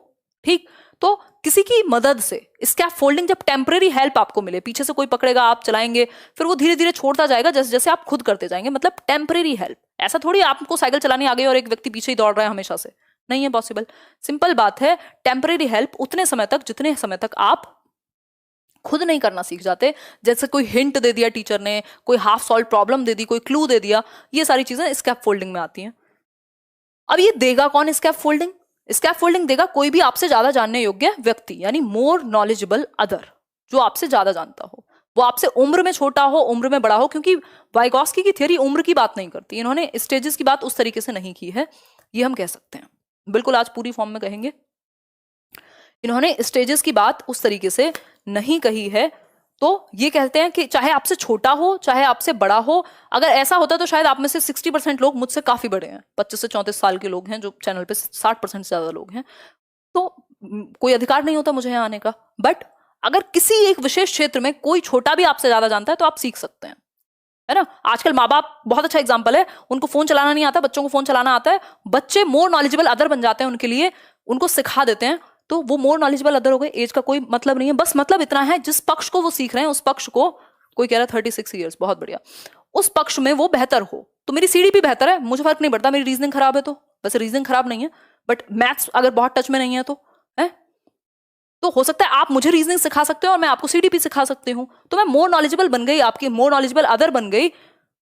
ठीक, तो किसी की मदद से, स्कैफोल्डिंग जब टेम्परेरी हेल्प आपको मिले, पीछे से कोई पकड़ेगा, आप चलाएंगे, फिर वो धीरे धीरे छोड़ता जाएगा जैसे जैसे आप खुद करते जाएंगे, मतलब टेम्परेरी हेल्प। ऐसा थोड़ी आपको साइकिल चलानी आ गई और एक व्यक्ति पीछे ही दौड़ रहा है हमेशा से, नहीं है पॉसिबल। सिंपल बात है, टेम्परेरी हेल्प उतने समय तक जितने समय तक आप खुद नहीं करना सीख जाते। जैसे कोई हिंट दे दिया टीचर ने, कोई हाफ सॉल्व प्रॉब्लम दे दी, कोई क्लू दे दिया, ये सारी चीजें स्कैफोल्डिंग में आती हैं। अब ये देगा कौन स्कैफोल्डिंग? स्कैफोल्डिंग देगा कोई भी आपसे ज्यादा जानने योग्य व्यक्ति, यानी मोर नॉलेजेबल अदर, जो आपसे ज्यादा जानता हो, वो आपसे उम्र में छोटा हो, उम्र में बड़ा हो, क्योंकि वाइगोस्की की थ्योरी उम्र की बात नहीं करती, इन्होंने स्टेजेस की बात उस तरीके से नहीं की है, ये हम कह सकते हैं। बिल्कुल आज पूरी फॉर्म में कहेंगे, इन्होंने स्टेजेस की बात उस तरीके से नहीं कही है। तो ये कहते हैं कि चाहे आपसे छोटा हो चाहे आपसे बड़ा हो, अगर ऐसा होता तो शायद आप में से 60% लोग मुझसे काफी बड़े हैं, 25 से 34 साल के लोग हैं जो चैनल पे, 60% से ज्यादा लोग हैं, तो कोई अधिकार नहीं होता मुझे यहाँ आने का। बट अगर किसी एक विशेष क्षेत्र में कोई छोटा भी आपसे ज्यादा जानता है तो आप सीख सकते हैं, है ना। आजकल माँ बाप बहुत अच्छा एग्जाम्पल है, उनको फोन चलाना नहीं आता, बच्चों को फोन चलाना आता है, बच्चे मोर नॉलेजेबल अदर बन जाते हैं उनके लिए, उनको सिखा देते हैं, तो वो मोर नॉलेजेबल अदर हो गए। एज का कोई मतलब नहीं है, बस मतलब इतना है जिस पक्ष को वो सीख रहे हैं उस पक्ष को, कोई कह रहा है 36 ईयर्स, बहुत बढ़िया, उस पक्ष में वो बेहतर हो। तो मेरी सीडी भी बेहतर है, मुझे फर्क नहीं पड़ता मेरी रीजनिंग खराब है तो, वैसे रीजनिंग खराब नहीं है बट मैथ्स अगर बहुत टच में नहीं है तो है, तो हो सकता है आप मुझे रीजनिंग सिखा सकते हो और मैं आपको सीडीपी सिखा सकती हूँ, तो मैं मोर नॉलेजेबल बन गई, आपकी मोर नॉलेजेबल अदर बन गई।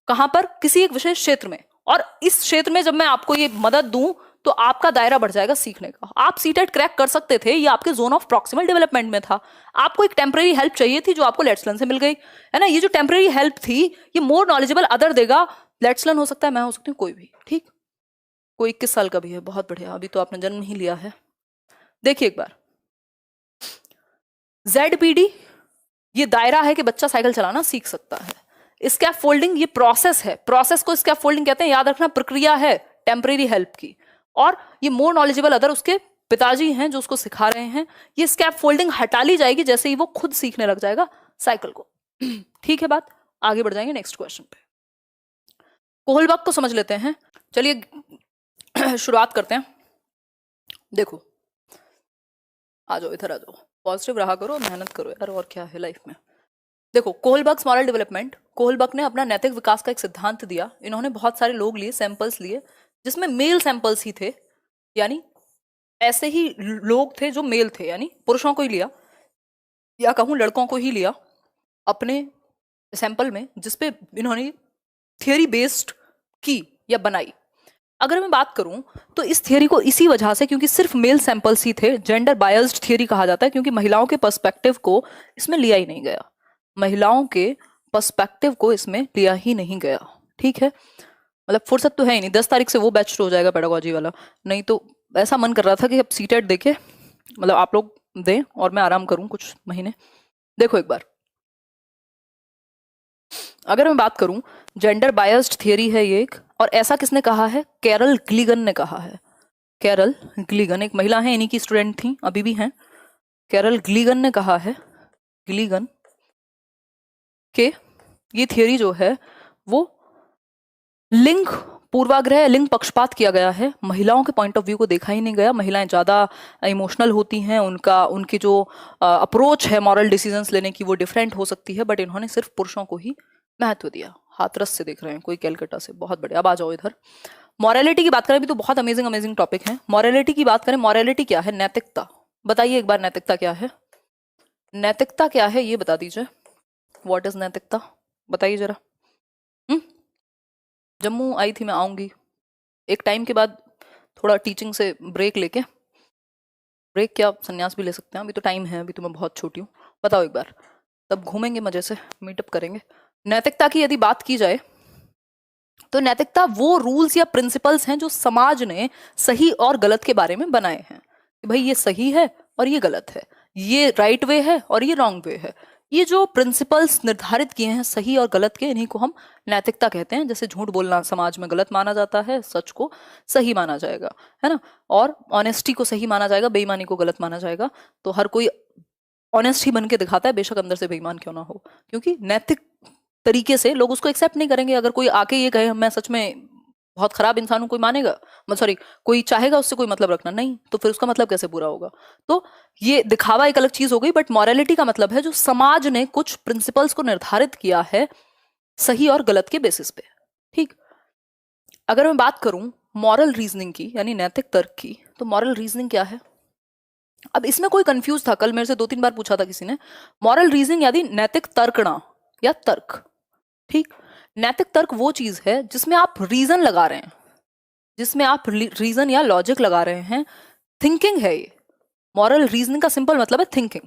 कहां पर? किसी एक विशेष क्षेत्र में। और इस क्षेत्र में जब मैं आपको ये मदद दूं तो आपका दायरा बढ़ जाएगा सीखने का। आप सीटेट क्रैक कर सकते थे, ये आपके जोन ऑफ प्रॉक्सिमल डेवलपमेंट में था। आपको एक टेम्परेरी हेल्प चाहिए थी जो आपको लेट्स लर्न से मिल गई, है ना। ये जो टेम्परेरी हेल्प थी ये मोर नॉलेजेबल अदर देगा। लेट्स लर्न हो सकता है, मैं हो सकती हूँ, कोई भी, ठीक। कोई 21 साल का भी है, बहुत बढ़िया, अभी तो आपने जन्म ही लिया है। देखिए एक बार, ZPD ये दायरा है कि बच्चा साइकिल चलाना सीख सकता है। स्कैफोल्डिंग ये प्रोसेस है, प्रोसेस को स्कैफोल्डिंग कहते हैं, याद रखना, प्रक्रिया है टेम्परेरी हेल्प की। और ये मोर नॉलेजेबल अदर उसके पिताजी हैं जो उसको सिखा रहे हैं। ये स्कैफोल्डिंग हटा ली जाएगी जैसे ही वो खुद सीखने लग जाएगा साइकिल को। ठीक है बात, आगे बढ़ जाएंगे नेक्स्ट क्वेश्चन पे। कोहलबर्ग को समझ लेते हैं, चलिए शुरुआत करते हैं। देखो, आ जाओ इधर, आ जाओ, पॉजिटिव रहा करो, मेहनत करो यार, और क्या है लाइफ में। देखो, कोहलबर्ग्स मॉरल डेवलपमेंट, कोहलबर्ग ने अपना नैतिक विकास का एक सिद्धांत दिया। इन्होंने बहुत सारे लोग लिए, सैंपल्स लिए, जिसमें मेल सैंपल्स ही थे, यानी ऐसे ही लोग थे जो मेल थे, यानी पुरुषों को ही लिया, या कहूँ लड़कों को ही लिया अपने सैंपल में, जिसपे इन्होंने थियोरी बेस्ड की या बनाई। अगर मैं बात करूं तो इस थियोरी को इसी वजह से, क्योंकि सिर्फ मेल सैंपल्स ही थे, जेंडर बायस्ड थियोरी कहा जाता है, क्योंकि महिलाओं के पर्सपेक्टिव को इसमें लिया ही नहीं गया, महिलाओं के पर्सपेक्टिव को इसमें लिया ही नहीं गया। ठीक है, मतलब फुर्सत तो है ही नहीं, 10 तारीख से वो बैच हो जाएगा पेडागोजी वाला, नहीं तो ऐसा मन कर रहा था कि अब सीटेट देके, मतलब आप लोग दें और मैं आराम करूं कुछ महीने। देखो एक बार, अगर मैं बात करूं, जेंडर बायस्ड थियरी है ये एक, और ऐसा किसने कहा है? कैरल ग्लीगन ने कहा है। कैरल ग्लीगन एक महिला है, इन्हीं की स्टूडेंट थी, अभी भी हैं। कैरल ग्लीगन ने कहा है, ग्लीगन के ये थियरी जो है वो लिंग पूर्वाग्रह, लिंग पक्षपात किया गया है, महिलाओं के पॉइंट ऑफ व्यू को देखा ही नहीं गया। महिलाएं ज़्यादा इमोशनल होती हैं, उनकी जो अप्रोच है मॉरल डिसीजंस लेने की वो डिफरेंट हो सकती है, बट इन्होंने सिर्फ पुरुषों को ही महत्व दिया। हाथरस से देख रहे हैं कोई, कैलकाटा से, बहुत बढ़िया। अब आ जाओ इधर, मॉरलिटी की बात करें, अभी तो बहुत अमेजिंग अमेजिंग टॉपिक है। मॉरलिटी की बात करें, मॉरलिटी क्या है? नैतिकता। बताइए एक बार, नैतिकता क्या है? नैतिकता क्या है ये बता दीजिए, व्हाट इज नैतिकता, बताइए जरा। जम्मू आई थी मैं, आऊंगी एक टाइम के बाद, थोड़ा टीचिंग से ब्रेक लेके, ब्रेक क्या संन्यास भी ले सकते हैं, अभी तो टाइम है, अभी तो मैं बहुत छोटी हूँ। बताओ एक बार, तब घूमेंगे मजे से, मीटअप करेंगे। नैतिकता की यदि बात की जाए तो नैतिकता वो रूल्स या प्रिंसिपल्स हैं जो समाज ने सही और गलत के बारे में बनाए हैं, कि भाई ये सही है और ये गलत है, ये राइट वे है और ये रॉन्ग वे है। ये जो प्रिंसिपल्स निर्धारित किए हैं सही और गलत के, इन्हीं को हम नैतिकता कहते हैं। जैसे झूठ बोलना समाज में गलत माना जाता है, सच को सही माना जाएगा, है ना, और ऑनेस्टी को सही माना जाएगा, बेईमानी को गलत माना जाएगा। तो हर कोई ऑनेस्ट ही बन के दिखाता है, बेशक अंदर से बेईमान क्यों ना हो, क्योंकि नैतिक तरीके से लोग उसको एक्सेप्ट नहीं करेंगे। अगर कोई आके ये कहे मैं सच में बहुत खराब इंसान हूं, कोई मानेगा? सॉरी, कोई चाहेगा उससे कोई मतलब रखना? नहीं, तो फिर उसका मतलब कैसे पूरा होगा? तो ये दिखावा एक अलग चीज हो गई, बट मॉरलिटी का मतलब है जो समाज ने कुछ प्रिंसिपल्स को निर्धारित किया है सही और गलत के बेसिस पे। ठीक, अगर मैं बात करूं मॉरल रीजनिंग की, यानी नैतिक तर्क की, तो मॉरल रीजनिंग क्या है? अब इसमें कोई कंफ्यूज था, कल मेरे से 2-3 बार पूछा था किसी ने। मॉरल रीजनिंग यानी नैतिक तर्कना या तर्क। ठीक, नैतिक तर्क वो चीज है जिसमें आप रीजन लगा रहे हैं, जिसमें आप रीजन या लॉजिक लगा रहे हैं, थिंकिंग है ये। मॉरल रीजनिंग का सिंपल मतलब है थिंकिंग।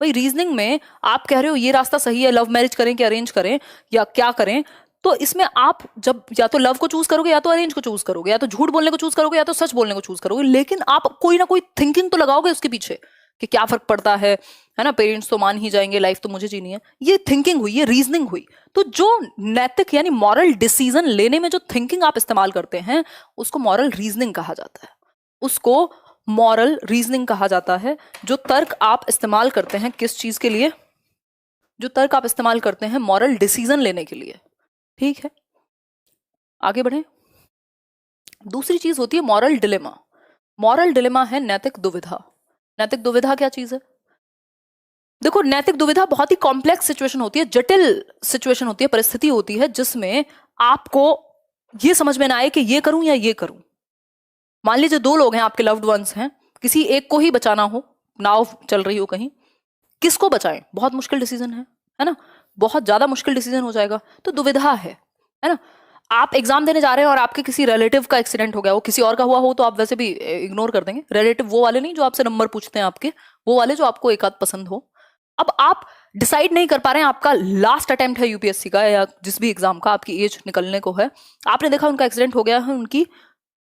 भाई रीजनिंग में आप कह रहे हो ये रास्ता सही है, लव मैरिज करें कि अरेंज करें या क्या करें, तो इसमें आप जब या तो लव को चूज करोगे, या तो अरेंज को चूज करोगे, या तो झूठ बोलने को चूज करोगे, या तो सच बोलने को चूज करोगे, लेकिन आप कोई ना कोई थिंकिंग तो लगाओगे उसके पीछे कि क्या फर्क पड़ता है ना, पेरेंट्स तो मान ही जाएंगे, लाइफ तो मुझे जीनी है। ये थिंकिंग हुई, ये रीजनिंग हुई। तो जो नैतिक यानी मॉरल डिसीजन लेने में जो थिंकिंग आप इस्तेमाल करते हैं उसको मॉरल रीजनिंग कहा जाता है, उसको मॉरल रीजनिंग कहा जाता है। जो तर्क आप इस्तेमाल करते हैं किस चीज के लिए? जो तर्क आप इस्तेमाल करते हैं मॉरल डिसीजन लेने के लिए। ठीक है, आगे बढ़े। दूसरी चीज होती है मॉरल डिलेमा। मॉरल डिलेमा है नैतिक दुविधा। नैतिक दुविधा क्या चीज है? देखो, नैतिक दुविधा बहुत ही कॉम्प्लेक्स सिचुएशन होती है, जटिल सिचुएशन होती है, परिस्थिति होती है जिसमें आपको ये समझ में ना आए कि ये करूं या ये करूं। मान लीजिए 2 लोग हैं, आपके लव्ड वंस हैं, किसी एक को ही बचाना हो, नाव चल रही हो कहीं, किसको बचाएं? बहुत मुश्किल डिसीजन है ना, बहुत ज्यादा मुश्किल डिसीजन हो जाएगा, तो दुविधा है ना। आप एग्जाम देने जा रहे हैं और आपके किसी रिलेटिव का एक्सीडेंट हो गया, वो किसी और का हुआ हो तो आप वैसे भी इग्नोर कर देंगे। रिलेटिव वो वाले नहीं जो आपसे नंबर पूछते हैं आपके, वो वाले जो आपको एक आध पसंद हो। अब आप डिसाइड नहीं कर पा रहे हैं, आपका लास्ट अटेम्प्ट है यूपीएससी का या जिस भी एग्जाम का, आपकी एज निकलने को है, आपने देखा उनका एक्सीडेंट हो गया है, उनकी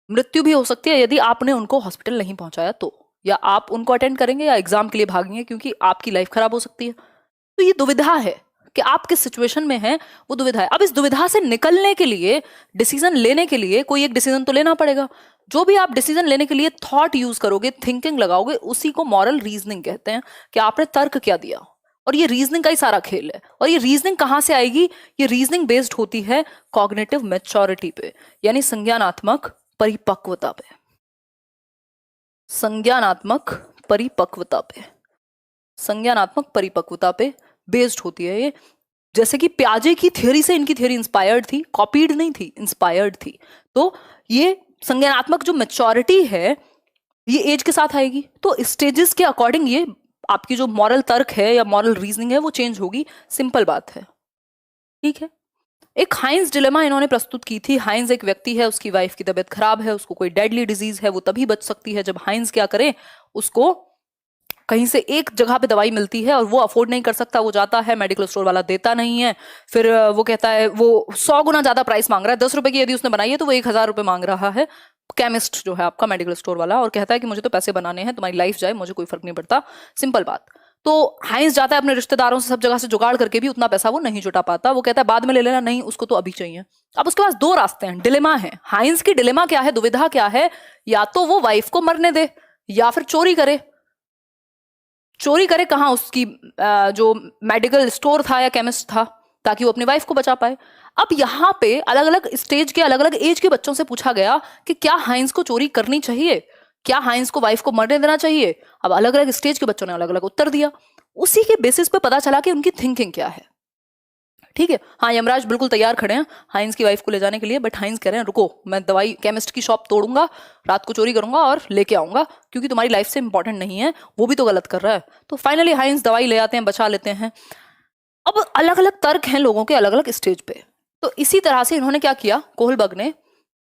मृत्यु भी हो सकती है यदि आपने उनको हॉस्पिटल नहीं पहुंचाया तो, या आप उनको अटेंड करेंगे या एग्जाम के लिए भागेंगे क्योंकि आपकी लाइफ खराब हो सकती है। तो ये दुविधा है कि आप किस सिचुएशन में हैं, वो दुविधा है। अब इस दुविधा से निकलने के लिए, डिसीजन लेने के लिए कोई एक डिसीजन तो लेना पड़ेगा। जो भी आप डिसीजन लेने के लिए थॉट यूज करोगे, थिंकिंग लगाओगे, उसी को मॉरल रीजनिंग कहते हैं कि आपने तर्क क्या दिया। और ये रीजनिंग का ही सारा खेल है। और ये रीजनिंग कहां से आएगी? ये रीजनिंग बेस्ड होती है कॉग्निटिव मैच्योरिटी पे, यानी संज्ञानात्मक परिपक्वता पे। संज्ञानात्मक परिपक्वता पे, संज्ञानात्मक परिपक्वता पे बेस्ड होती है ये। जैसे कि प्याजे की थ्योरी से इनकी थ्योरी इंस्पायर्ड थी, कॉपीड नहीं थी, इंस्पायर्ड थी। तो ये संज्ञानात्मक जो मैच्योरिटी है ये एज के साथ आएगी। तो स्टेजेस के अकॉर्डिंग ये आपकी जो मॉरल तर्क है या मॉरल रीजनिंग है वो चेंज होगी। सिंपल बात है, ठीक है। एक हाइंस डिलेमा इन्होंने प्रस्तुत की थी। हाइंस एक व्यक्ति है, उसकी वाइफ की तबीयत खराब है, उसको कोई डेडली डिजीज है, वो तभी बच सकती है जब हाइंस क्या करे, उसको कहीं से एक जगह पे दवाई मिलती है और वो अफोर्ड नहीं कर सकता, वो जाता है, मेडिकल स्टोर वाला देता नहीं है, फिर वो कहता है, वो 100 गुना ज्यादा प्राइस मांग रहा है। 10 रुपए की यदि उसने बनाई है तो वो 1000 रुपए मांग रहा है, केमिस्ट जो है आपका मेडिकल स्टोर वाला, और कहता है कि मुझे तो पैसे बनाने हैं, तुम्हारी लाइफ जाए, मुझे कोई फर्क नहीं पड़ता। सिंपल बात। तो हाइंस जाता है अपने रिश्तेदारों से सब जगह से जुगाड़ करके भी उतना पैसा वो नहीं जुटा पाता। वो कहता है बाद में ले लेना, नहीं उसको तो अभी चाहिए। अब उसके पास दो रास्ते हैं, डिलेमा है। हाइंस की डिलेमा क्या है, दुविधा क्या है? या तो वो वाइफ को मरने दे या फिर चोरी करे। चोरी करे कहाँ? उसकी जो मेडिकल स्टोर था या केमिस्ट था, ताकि वो अपनी वाइफ को बचा पाए। अब यहाँ पे अलग अलग स्टेज के, अलग अलग एज के बच्चों से पूछा गया कि क्या हाइंस को चोरी करनी चाहिए, क्या हाइंस को वाइफ को मरने देना चाहिए। अब अलग अलग स्टेज के बच्चों ने अलग अलग उत्तर दिया। उसी के बेसिस पे पता चला कि उनकी थिंकिंग क्या है, ठीक है। हाँ, यमराज बिल्कुल तैयार खड़े हैं हाइंस की वाइफ को ले जाने के लिए, बट हाइंस कह रहे हैं रुको, मैं दवाई केमिस्ट की शॉप तोड़ूंगा, रात को चोरी करूंगा और लेके आऊंगा, क्योंकि तुम्हारी लाइफ से इंपॉर्टेंट नहीं है, वो भी तो गलत कर रहा है। तो फाइनली हाइंस दवाई ले आते हैं, बचा लेते हैं। अब अलग अलग तर्क हैं लोगों के अलग अलग स्टेज पे। तो इसी तरह से इन्होंने क्या किया, कोहलबर्ग ने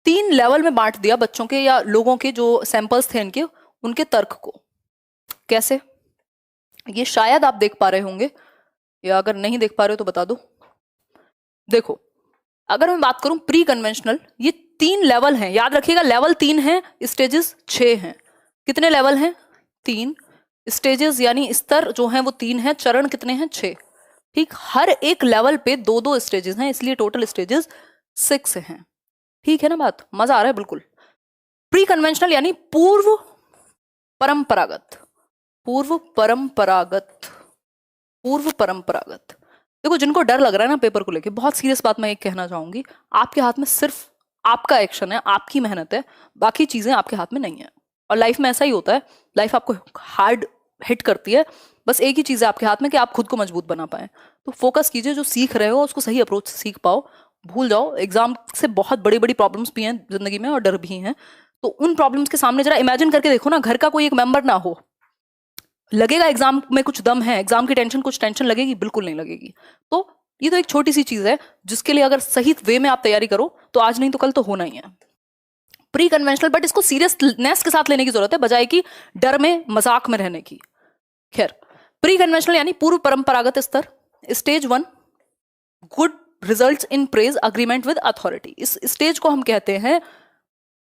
3 लेवल में बांट दिया बच्चों के या लोगों के जो सैंपल्स थे इनके, उनके तर्क को। कैसे? ये शायद आप देख पा रहे होंगे, या अगर नहीं देख पा रहे हो तो बता दो। देखो, अगर मैं बात करूं प्री कन्वेंशनल, ये 3 लेवल हैं, याद रखिएगा। लेवल 3 है, स्टेजेस 6 हैं। कितने लेवल हैं? 3 स्टेजेस, यानी स्तर जो हैं वो 3 हैं, चरण कितने हैं? 6। ठीक, हर एक लेवल पे 2-2 स्टेजेस हैं, इसलिए टोटल स्टेजेस 6 हैं। ठीक है ना बात? मजा आ रहा है? बिल्कुल। प्री कन्वेंशनल यानी पूर्व परंपरागत, पूर्व परंपरागत, पूर्व परंपरागत। देखो, जिनको डर लग रहा है ना पेपर को लेके, बहुत सीरियस बात मैं एक कहना चाहूंगी, आपके हाथ में सिर्फ आपका एक्शन है, आपकी मेहनत है, बाकी चीजें आपके हाथ में नहीं है। और लाइफ में ऐसा ही होता है, लाइफ आपको हार्ड हिट करती है, बस एक ही चीज है आपके हाथ में कि आप खुद को मजबूत बना पाए। तो फोकस कीजिए, जो सीख रहे हो उसको सही अप्रोच से सीख पाओ। भूल जाओ, एग्जाम से बहुत बड़ी बड़ी प्रॉब्लम्स भी हैं जिंदगी में और डर भी हैं। तो उन प्रॉब्लम्स के सामने जरा इमेजिन करके देखो ना, घर का कोई एक मेंबर ना हो, लगेगा एग्जाम में कुछ दम है, एग्जाम की टेंशन, कुछ टेंशन लगेगी? बिल्कुल नहीं लगेगी। तो ये तो एक छोटी सी चीज है जिसके लिए अगर सही वे में आप तैयारी करो तो आज नहीं तो कल तो होना ही है। प्री कन्वेंशनल, बट इसको सीरियसनेस के साथ लेने की जरूरत है, बजाय कि डर में, मजाक में रहने की। खैर, प्री कन्वेंशनल यानी पूर्व परंपरागत स्तर। Stage 1, good results in praise agreement with authority. इस स्टेज को हम कहते हैं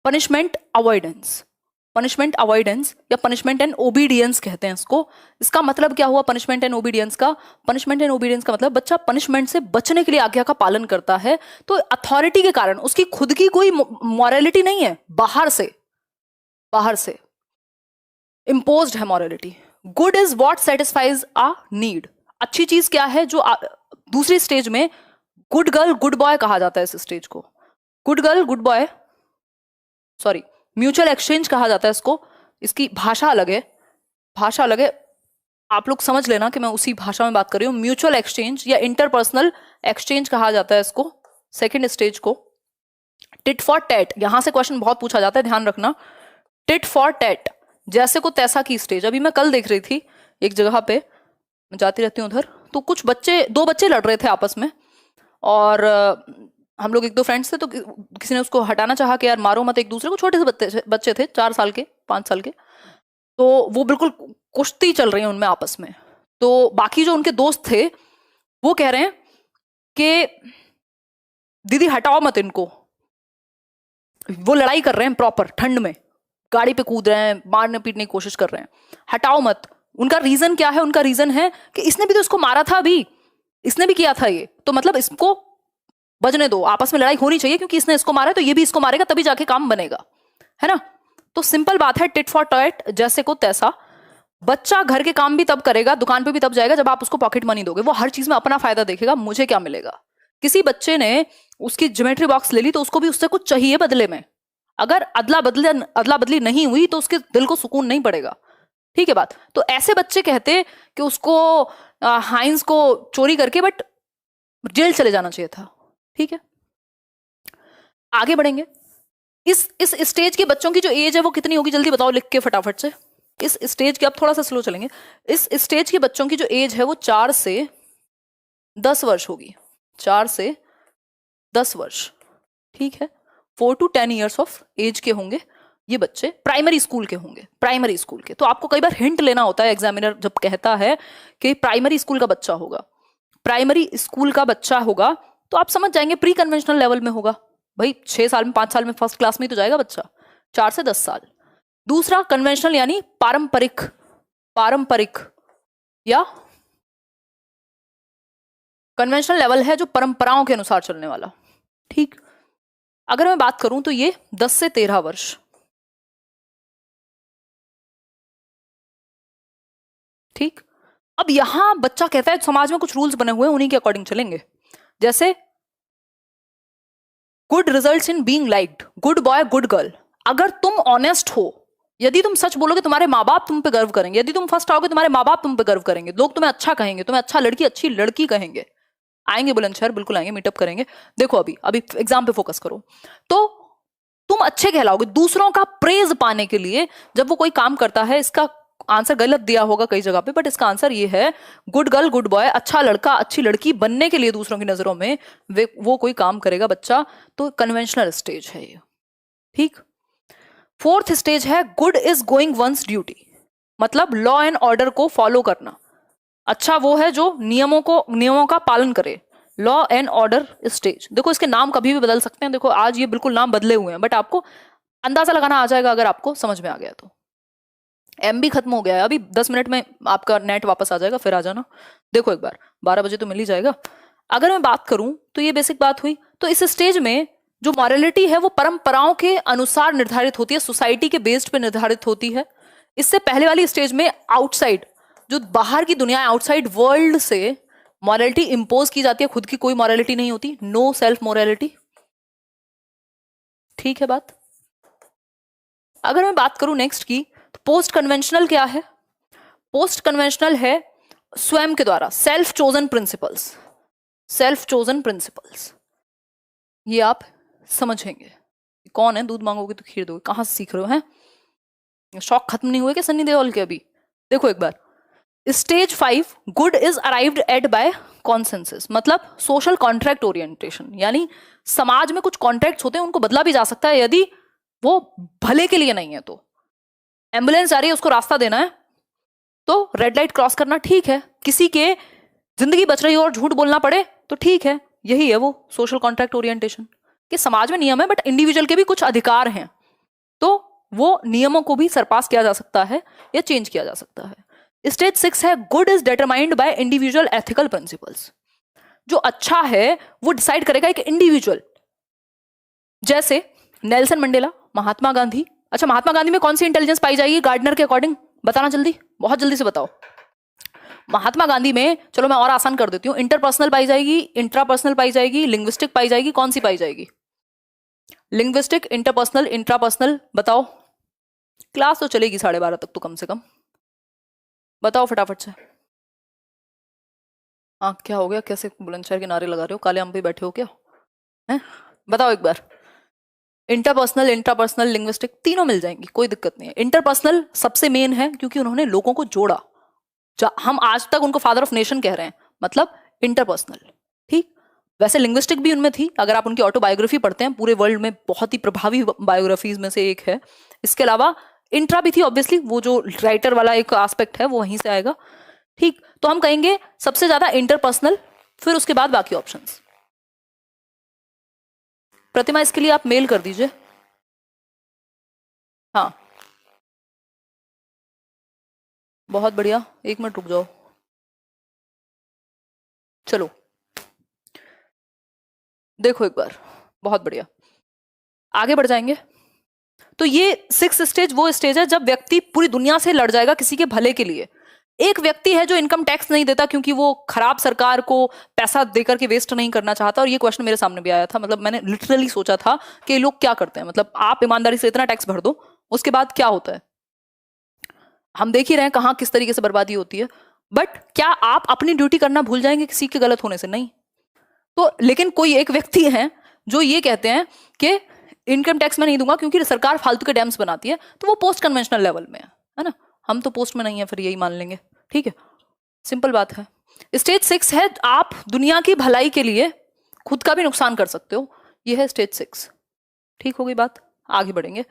पनिशमेंट अवॉइडेंस। पनिशमेंट अवॉइडेंस या पनिशमेंट एंड ओबीडियंस कहते हैं इसको। इसका मतलब क्या हुआ पनिशमेंट एंड ओबीडियंस का? पनिशमेंट एंड ओबीडियंस का मतलब बच्चा पनिशमेंट से बचने के लिए आज्ञा का पालन करता है, तो अथॉरिटी के कारण उसकी खुद की कोई मॉरलिटी नहीं है, बाहर से इम्पोज्ड है morality. Good is what satisfies a need. अच्छी चीज क्या है? जो दूसरी स्टेज में गुड गर्ल गुड बॉय कहा जाता है इस स्टेज को। Good girl good boy, sorry, mutual exchange कहा जाता है इसको। इसकी भाषा अलग है, भाषा अलग है, आप लोग समझ लेना कि मैं उसी भाषा में बात कर रही हूँ। म्यूचुअल एक्सचेंज या इंटरपर्सनल एक्सचेंज कहा जाता है इसको, सेकंड स्टेज को। टिट फॉर टैट, यहां से क्वेश्चन बहुत पूछा जाता है, ध्यान रखना। टिट फॉर टैट, जैसे को तैसा की स्टेज। अभी मैं कल देख रही थी एक जगह पे, मैं जाती रहती हूँ उधर, तो कुछ बच्चे, 2 बच्चे लड़ रहे थे आपस में, और हम लोग एक दो फ्रेंड्स थे, तो किसी ने उसको हटाना चाहा कि यार मारो मत एक दूसरे को, छोटे से बच्चे थे 4 साल के 5 साल के, तो वो बिल्कुल कुश्ती चल रही है उनमें आपस में। तो बाकी जो उनके दोस्त थे वो कह रहे हैं कि दीदी हटाओ मत इनको, वो लड़ाई कर रहे हैं प्रॉपर ठंड में, गाड़ी पे कूद रहे हैं, मारने पीटने की कोशिश कर रहे हैं, हटाओ मत। उनका रीजन क्या है? उनका रीजन है कि इसने भी तो इसको मारा था, अभी इसने भी किया था ये, तो मतलब इसको बजने दो, आपस में लड़ाई होनी चाहिए क्योंकि इसने इसको मारा है तो ये भी इसको मारेगा, तभी जाके काम बनेगा, है ना। तो सिंपल बात है, टिट फॉर टैट, जैसे को तैसा। बच्चा घर के काम भी तब करेगा, दुकान पे भी तब जाएगा जब आप उसको पॉकेट मनी दोगे। वो हर चीज में अपना फायदा देखेगा, मुझे क्या मिलेगा। किसी बच्चे ने उसकी ज्योमेट्री बॉक्स ले ली तो उसको भी उससे कुछ चाहिए बदले में। अगर अदला बदली नहीं हुई तो उसके दिल को सुकून नहीं पड़ेगा। ठीक है बात। तो ऐसे बच्चे कहते कि उसको हाइंस को चोरी करके बट जेल चले जाना चाहिए था। ठीक है, आगे बढ़ेंगे। इस स्टेज के बच्चों की जो एज है वो कितनी होगी, जल्दी बताओ लिख के फटाफट से। इस स्टेज के, अब थोड़ा सा स्लो चलेंगे, इस स्टेज के बच्चों की जो एज है वो 4 से 10 वर्ष होगी। 4 से 10 वर्ष, ठीक है। 4 to 10 ईयर्स ऑफ एज के होंगे ये बच्चे, प्राइमरी स्कूल के होंगे, प्राइमरी स्कूल के। तो आपको कई बार हिंट लेना होता है, एग्जामिनर जब कहता है कि प्राइमरी स्कूल का बच्चा होगा, प्राइमरी स्कूल का बच्चा होगा, तो आप समझ जाएंगे प्री कन्वेंशनल लेवल में होगा। भाई 6 साल में 5 साल में फर्स्ट क्लास में ही तो जाएगा बच्चा, 4 से 10 साल। दूसरा कन्वेंशनल यानी पारंपरिक, पारंपरिक या कन्वेंशनल लेवल है जो परंपराओं के अनुसार चलने वाला। ठीक, अगर मैं बात करूं तो ये 10 से 13 वर्ष। ठीक, अब यहां बच्चा कहता है समाज में कुछ रूल्स बने हुए हैं, उन्हीं के अकॉर्डिंग चलेंगे। जैसे good results in being liked, good boy good girl. अगर तुम ऑनेस्ट हो, यदि तुम सच बोलोगे तुम्हारे माँ बाप तुम पे गर्व करेंगे, यदि तुम फर्स्ट आओगे तुम्हारे माँ बाप तुम पे गर्व करेंगे, लोग तुम्हें अच्छा कहेंगे, तुम्हें अच्छा लड़की अच्छी लड़की कहेंगे। आएंगे बुलंदशहर, बिल्कुल आएंगे, मीटअप करेंगे। देखो अभी अभी एग्जाम पे फोकस करो। तो तुम अच्छे कहलाओगे दूसरों का प्रेज पाने के लिए। जब वो कोई काम करता है, इसका आंसर गलत दिया होगा कई जगह पे, बट इसका आंसर ये है गुड गर्ल गुड बॉय, अच्छा लड़का अच्छी लड़की बनने के लिए दूसरों की नजरों में वो कोई काम करेगा बच्चा। तो कन्वेंशनल स्टेज है ये। ठीक, 4th स्टेज है good is going once duty, मतलब लॉ एंड ऑर्डर को फॉलो करना। अच्छा वो है जो नियमों का पालन करे, लॉ एंड ऑर्डर स्टेज। देखो इसके नाम कभी भी बदल सकते हैं, देखो आज ये बिल्कुल नाम बदले हुए हैं, बट आपको अंदाजा लगाना आ जाएगा अगर आपको समझ में आ गया तो। MB खत्म हो गया है, अभी 10 मिनट में आपका नेट वापस आ जाएगा, फिर आ जाना। देखो एक बार 12 बजे तो मिल ही जाएगा। अगर मैं बात करूं तो ये बेसिक बात हुई। तो इस स्टेज में जो मॉरलिटी है वो परंपराओं के अनुसार निर्धारित होती है, सोसाइटी के बेस्ड पे निर्धारित होती है। इससे पहले वाली स्टेज में आउटसाइड, जो बाहर की दुनिया है, आउटसाइड वर्ल्ड से मॉरलिटी इंपोज की जाती है, खुद की कोई मॉरलिटी नहीं होती, नो सेल्फ मोरालिटी। ठीक है बात। अगर मैं बात करूं नेक्स्ट की, तो पोस्ट कन्वेंशनल क्या है? पोस्ट कन्वेंशनल है स्वयं के द्वारा, self chosen principles, self chosen principles. ये आप समझेंगे कौन है, दूध मांगोगे तो खीर दोगे, कहां से सीख रहे हो हैं? शौक खत्म नहीं हुए क्या सन्नी देओल के अभी? देखो एक बार, stage 5 good is arrived at by consensus, मतलब सोशल कॉन्ट्रैक्ट ओरिएंटेशन, यानी समाज में कुछ कॉन्ट्रैक्ट्स होते हैं, उनको बदला भी जा सकता है यदि वो भले के लिए नहीं है। तो एम्बुलेंस आ रही है, उसको रास्ता देना है, तो रेड लाइट क्रॉस करना ठीक है। किसी के जिंदगी बच रही हो और झूठ बोलना पड़े तो ठीक है, यही है वो सोशल कॉन्ट्रैक्ट ओरिएंटेशन। कि समाज में नियम है बट इंडिविजुअल के भी कुछ अधिकार हैं, तो वो नियमों को भी सरपास किया जा सकता है या चेंज किया जा सकता है। स्टेज 6 है good is determined by individual ethical principles, जो अच्छा है वो डिसाइड करेगा एक इंडिविजुअल। जैसे नेल्सन मंडेला, महात्मा गांधी। अच्छा, महात्मा गांधी में कौन सी इंटेलिजेंस पाई जाएगी गार्डनर के अकॉर्डिंग? बताना जल्दी, बहुत जल्दी से बताओ। महात्मा गांधी में, चलो मैं और आसान कर देती हूँ, इंटरपर्सनल पाई जाएगी, इंट्रापर्सनल पाई जाएगी, लिंग्विस्टिक पाई जाएगी, कौन सी पाई जाएगी? लिंग्विस्टिक, इंटरपर्सनल, इंट्रापर्सनल, बताओ। क्लास तो चलेगी 12:30 तक तो कम से कम, बताओ फटाफट से। हाँ क्या हो गया, कैसे बुलंदशहर के नारे लगा रहे हो, काले आम पे बैठे हो क्या है? बताओ एक बार। इंटरपर्सनल, इंट्रापर्सनल, लिंग्विस्टिक, तीनों मिल जाएंगी, कोई दिक्कत नहीं है। इंटरपर्सनल सबसे मेन है क्योंकि उन्होंने लोगों को जोड़ा, हम आज तक उनको फादर ऑफ नेशन कह रहे हैं, मतलब इंटरपर्सनल। ठीक, वैसे लिंग्विस्टिक भी उनमें थी, अगर आप उनकी ऑटोबायोग्राफी पढ़ते हैं, पूरे वर्ल्ड में बहुत ही प्रभावी बायोग्राफीज में से एक है। इसके अलावा इंट्रा भी थी, ऑब्वियसली वो जो राइटर वाला एक एस्पेक्ट है वो वहीं से आएगा। ठीक, तो हम कहेंगे सबसे ज्यादा इंटरपर्सनल, फिर उसके बाद बाकी ऑप्शंस। प्रतिमा इसके लिए आप मेल कर दीजिए। हाँ बहुत बढ़िया, 1 मिनट रुक जाओ। चलो देखो एक बार, बहुत बढ़िया, आगे बढ़ जाएंगे। तो ये 6th स्टेज वो स्टेज है जब व्यक्ति पूरी दुनिया से लड़ जाएगा किसी के भले के लिए। एक व्यक्ति है जो इनकम टैक्स नहीं देता क्योंकि वो खराब सरकार को पैसा देकर के वेस्ट नहीं करना चाहता, और ये क्वेश्चन मेरे सामने भी आया था। मतलब मैंने लिटरली सोचा था कि लोग क्या करते हैं, मतलब आप ईमानदारी से इतना टैक्स भर दो, उसके बाद क्या होता है। हम देख ही रहे हैं कहाँ किस तरीके से बर्बादी होती है। बट क्या आप अपनी ड्यूटी करना भूल जाएंगे किसी के गलत होने से? नहीं। तो लेकिन कोई एक व्यक्ति है जो ये कहते हैं कि इनकम टैक्स में नहीं दूंगा क्योंकि सरकार फालतू के डैम्स बनाती है, तो वो पोस्ट कन्वेंशनल लेवल में है ना। हम तो पोस्ट में नहीं है, फिर यही मान लेंगे, ठीक है, सिंपल बात है। स्टेज 6 है आप दुनिया की भलाई के लिए खुद का भी नुकसान कर सकते हो, ये है स्टेज 6। ठीक हो गई बात, आगे बढ़ेंगे।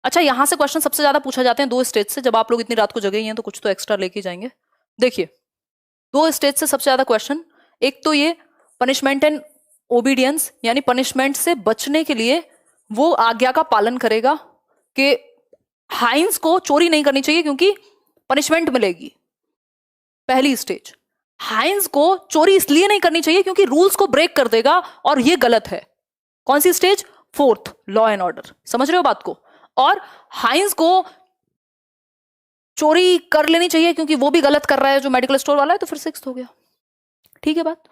अच्छा, यहां से क्वेश्चन सबसे ज्यादा पूछा जाते हैं 2 स्टेज से। जब आप लोग इतनी रात को जगे ही हैं तो कुछ तो एक्स्ट्रा लेके जाएंगे। देखिए 2 स्टेज से सबसे ज्यादा क्वेश्चन, एक तो ये पनिशमेंट एंड ओबीडियंस, यानी पनिशमेंट से बचने के लिए वो आज्ञा का पालन करेगा कि हाइंस को चोरी नहीं करनी चाहिए क्योंकि पनिशमेंट मिलेगी। पहली स्टेज, हाइंस को चोरी इसलिए नहीं करनी चाहिए क्योंकि रूल्स को ब्रेक कर देगा और ये गलत है। कौन सी stage? 4th, law and order. समझ रहे हो बात को? और हाइंस को चोरी कर लेनी चाहिए क्योंकि वो भी गलत कर रहा है जो मेडिकल स्टोर वाला है, तो फिर 6th हो गया। ठीक है बात,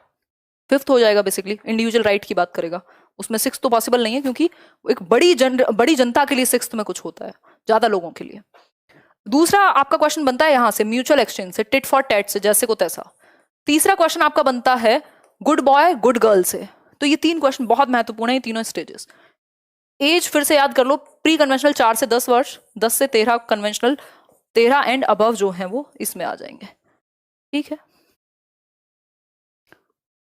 5th हो जाएगा, बेसिकली इंडिविजुअल राइट की बात करेगा। उसमें 6th तो पॉसिबल नहीं है क्योंकि एक बड़ी जनता के लिए 6th में कुछ होता है, ज्यादा लोगों के लिए। दूसरा आपका क्वेश्चन बनता है यहां से म्यूचुअल एक्सचेंज से, टिट फॉर टैट से, जैसे को तैसा। तीसरा क्वेश्चन आपका बनता है गुड बॉय गुड गर्ल से। तो ये 3 क्वेश्चन बहुत महत्वपूर्ण है, ये तीनों स्टेजेस। एज फिर से याद कर लो, प्री कन्वेंशनल 4 से 10 वर्ष, 10 से 13 कन्वेंशनल, 13 एंड अबव जो है वो इसमें आ जाएंगे। ठीक है,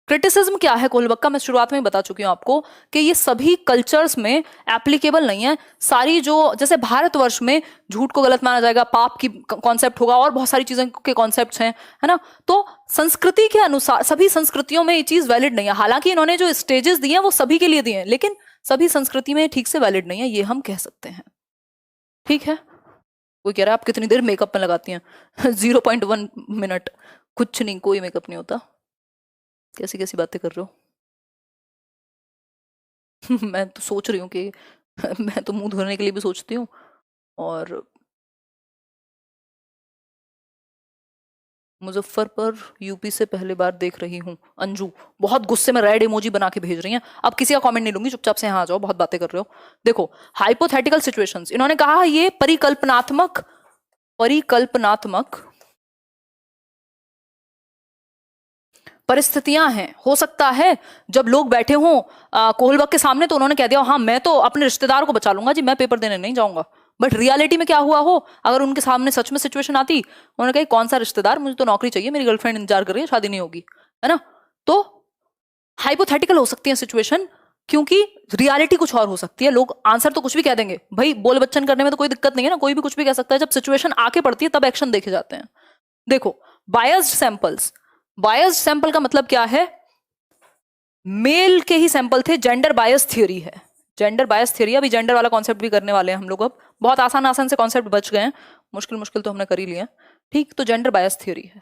क्रिटिसिज्म क्या है कोलबक्का, मैं शुरुआत में ही बता चुकी हूं आपको कि ये सभी कल्चर्स में एप्लीकेबल नहीं है। सारी जो, जैसे भारतवर्ष में झूठ को गलत माना जाएगा, पाप की कॉन्सेप्ट होगा, और बहुत सारी चीजें के कॉन्सेप्ट्स हैं, है ना। तो संस्कृति के अनुसार सभी संस्कृतियों में ये चीज वैलिड नहीं है। हालांकि इन्होंने जो स्टेजेस दिए हैं वो सभी के लिए दिए हैं, लेकिन सभी संस्कृति में ठीक से वैलिड नहीं है, ये हम कह सकते हैं। ठीक है, कोई कह रहा है आप कितनी देर मेकअप में लगाती हैं 0.1 मिनट, कुछ नहीं, कोई मेकअप नहीं होता। कैसी कैसी बातें कर रहे हो मैं तो सोच रही हूँ कि मैं तो मुंह धोने के लिए भी सोचती हूँ। और मुजफ्फरपुर यूपी से पहली बार देख रही हूँ, अंजू बहुत गुस्से में रेड इमोजी बना के भेज रही हैं। अब किसी का कमेंट नहीं लूंगी, चुपचाप से यहाँ आ जाओ, बहुत बातें कर रहे हो। देखो हाइपोथेटिकल सिचुएशंस, इन्होंने कहा ये परिकल्पनात्मक परिस्थितियां हैं। हो सकता है जब लोग बैठे हों कोहलबक के सामने तो उन्होंने कह दिया हाँ मैं तो अपने रिश्तेदार को बचा लूंगा जी, मैं पेपर देने नहीं जाऊंगा। बट रियलिटी में क्या हुआ हो, अगर उनके सामने सच में सिचुएशन आती, उन्होंने कहा कौन सा रिश्तेदार, मुझे तो नौकरी चाहिए, मेरी गर्लफ्रेंड इंतजार कर रही है, शादी नहीं होगी, है ना। तो हाइपोथेटिकल हो सकती है सिचुएशन, क्योंकि रियलिटी कुछ और हो सकती है। लोग आंसर तो कुछ भी कह देंगे, भाई बोल बच्चन करने में तो कोई दिक्कत नहीं है ना, कोई भी कुछ भी कह सकता है। जब सिचुएशन आके पड़ती है तब एक्शन देखे जाते हैं। देखो बायस्ड सैंपल्स, बायस्ड सैंपल का मतलब क्या है, मेल के ही सैंपल थे, जेंडर बायस थियोरी है, जेंडर बायस थियोरी। अभी जेंडर वाला कॉन्सेप्ट भी करने वाले हैं हम लोग, अब बहुत आसान से कॉन्सेप्ट बच गए हैं, मुश्किल तो हमने कर ही लिए। ठीक, तो जेंडर बायस थियोरी है।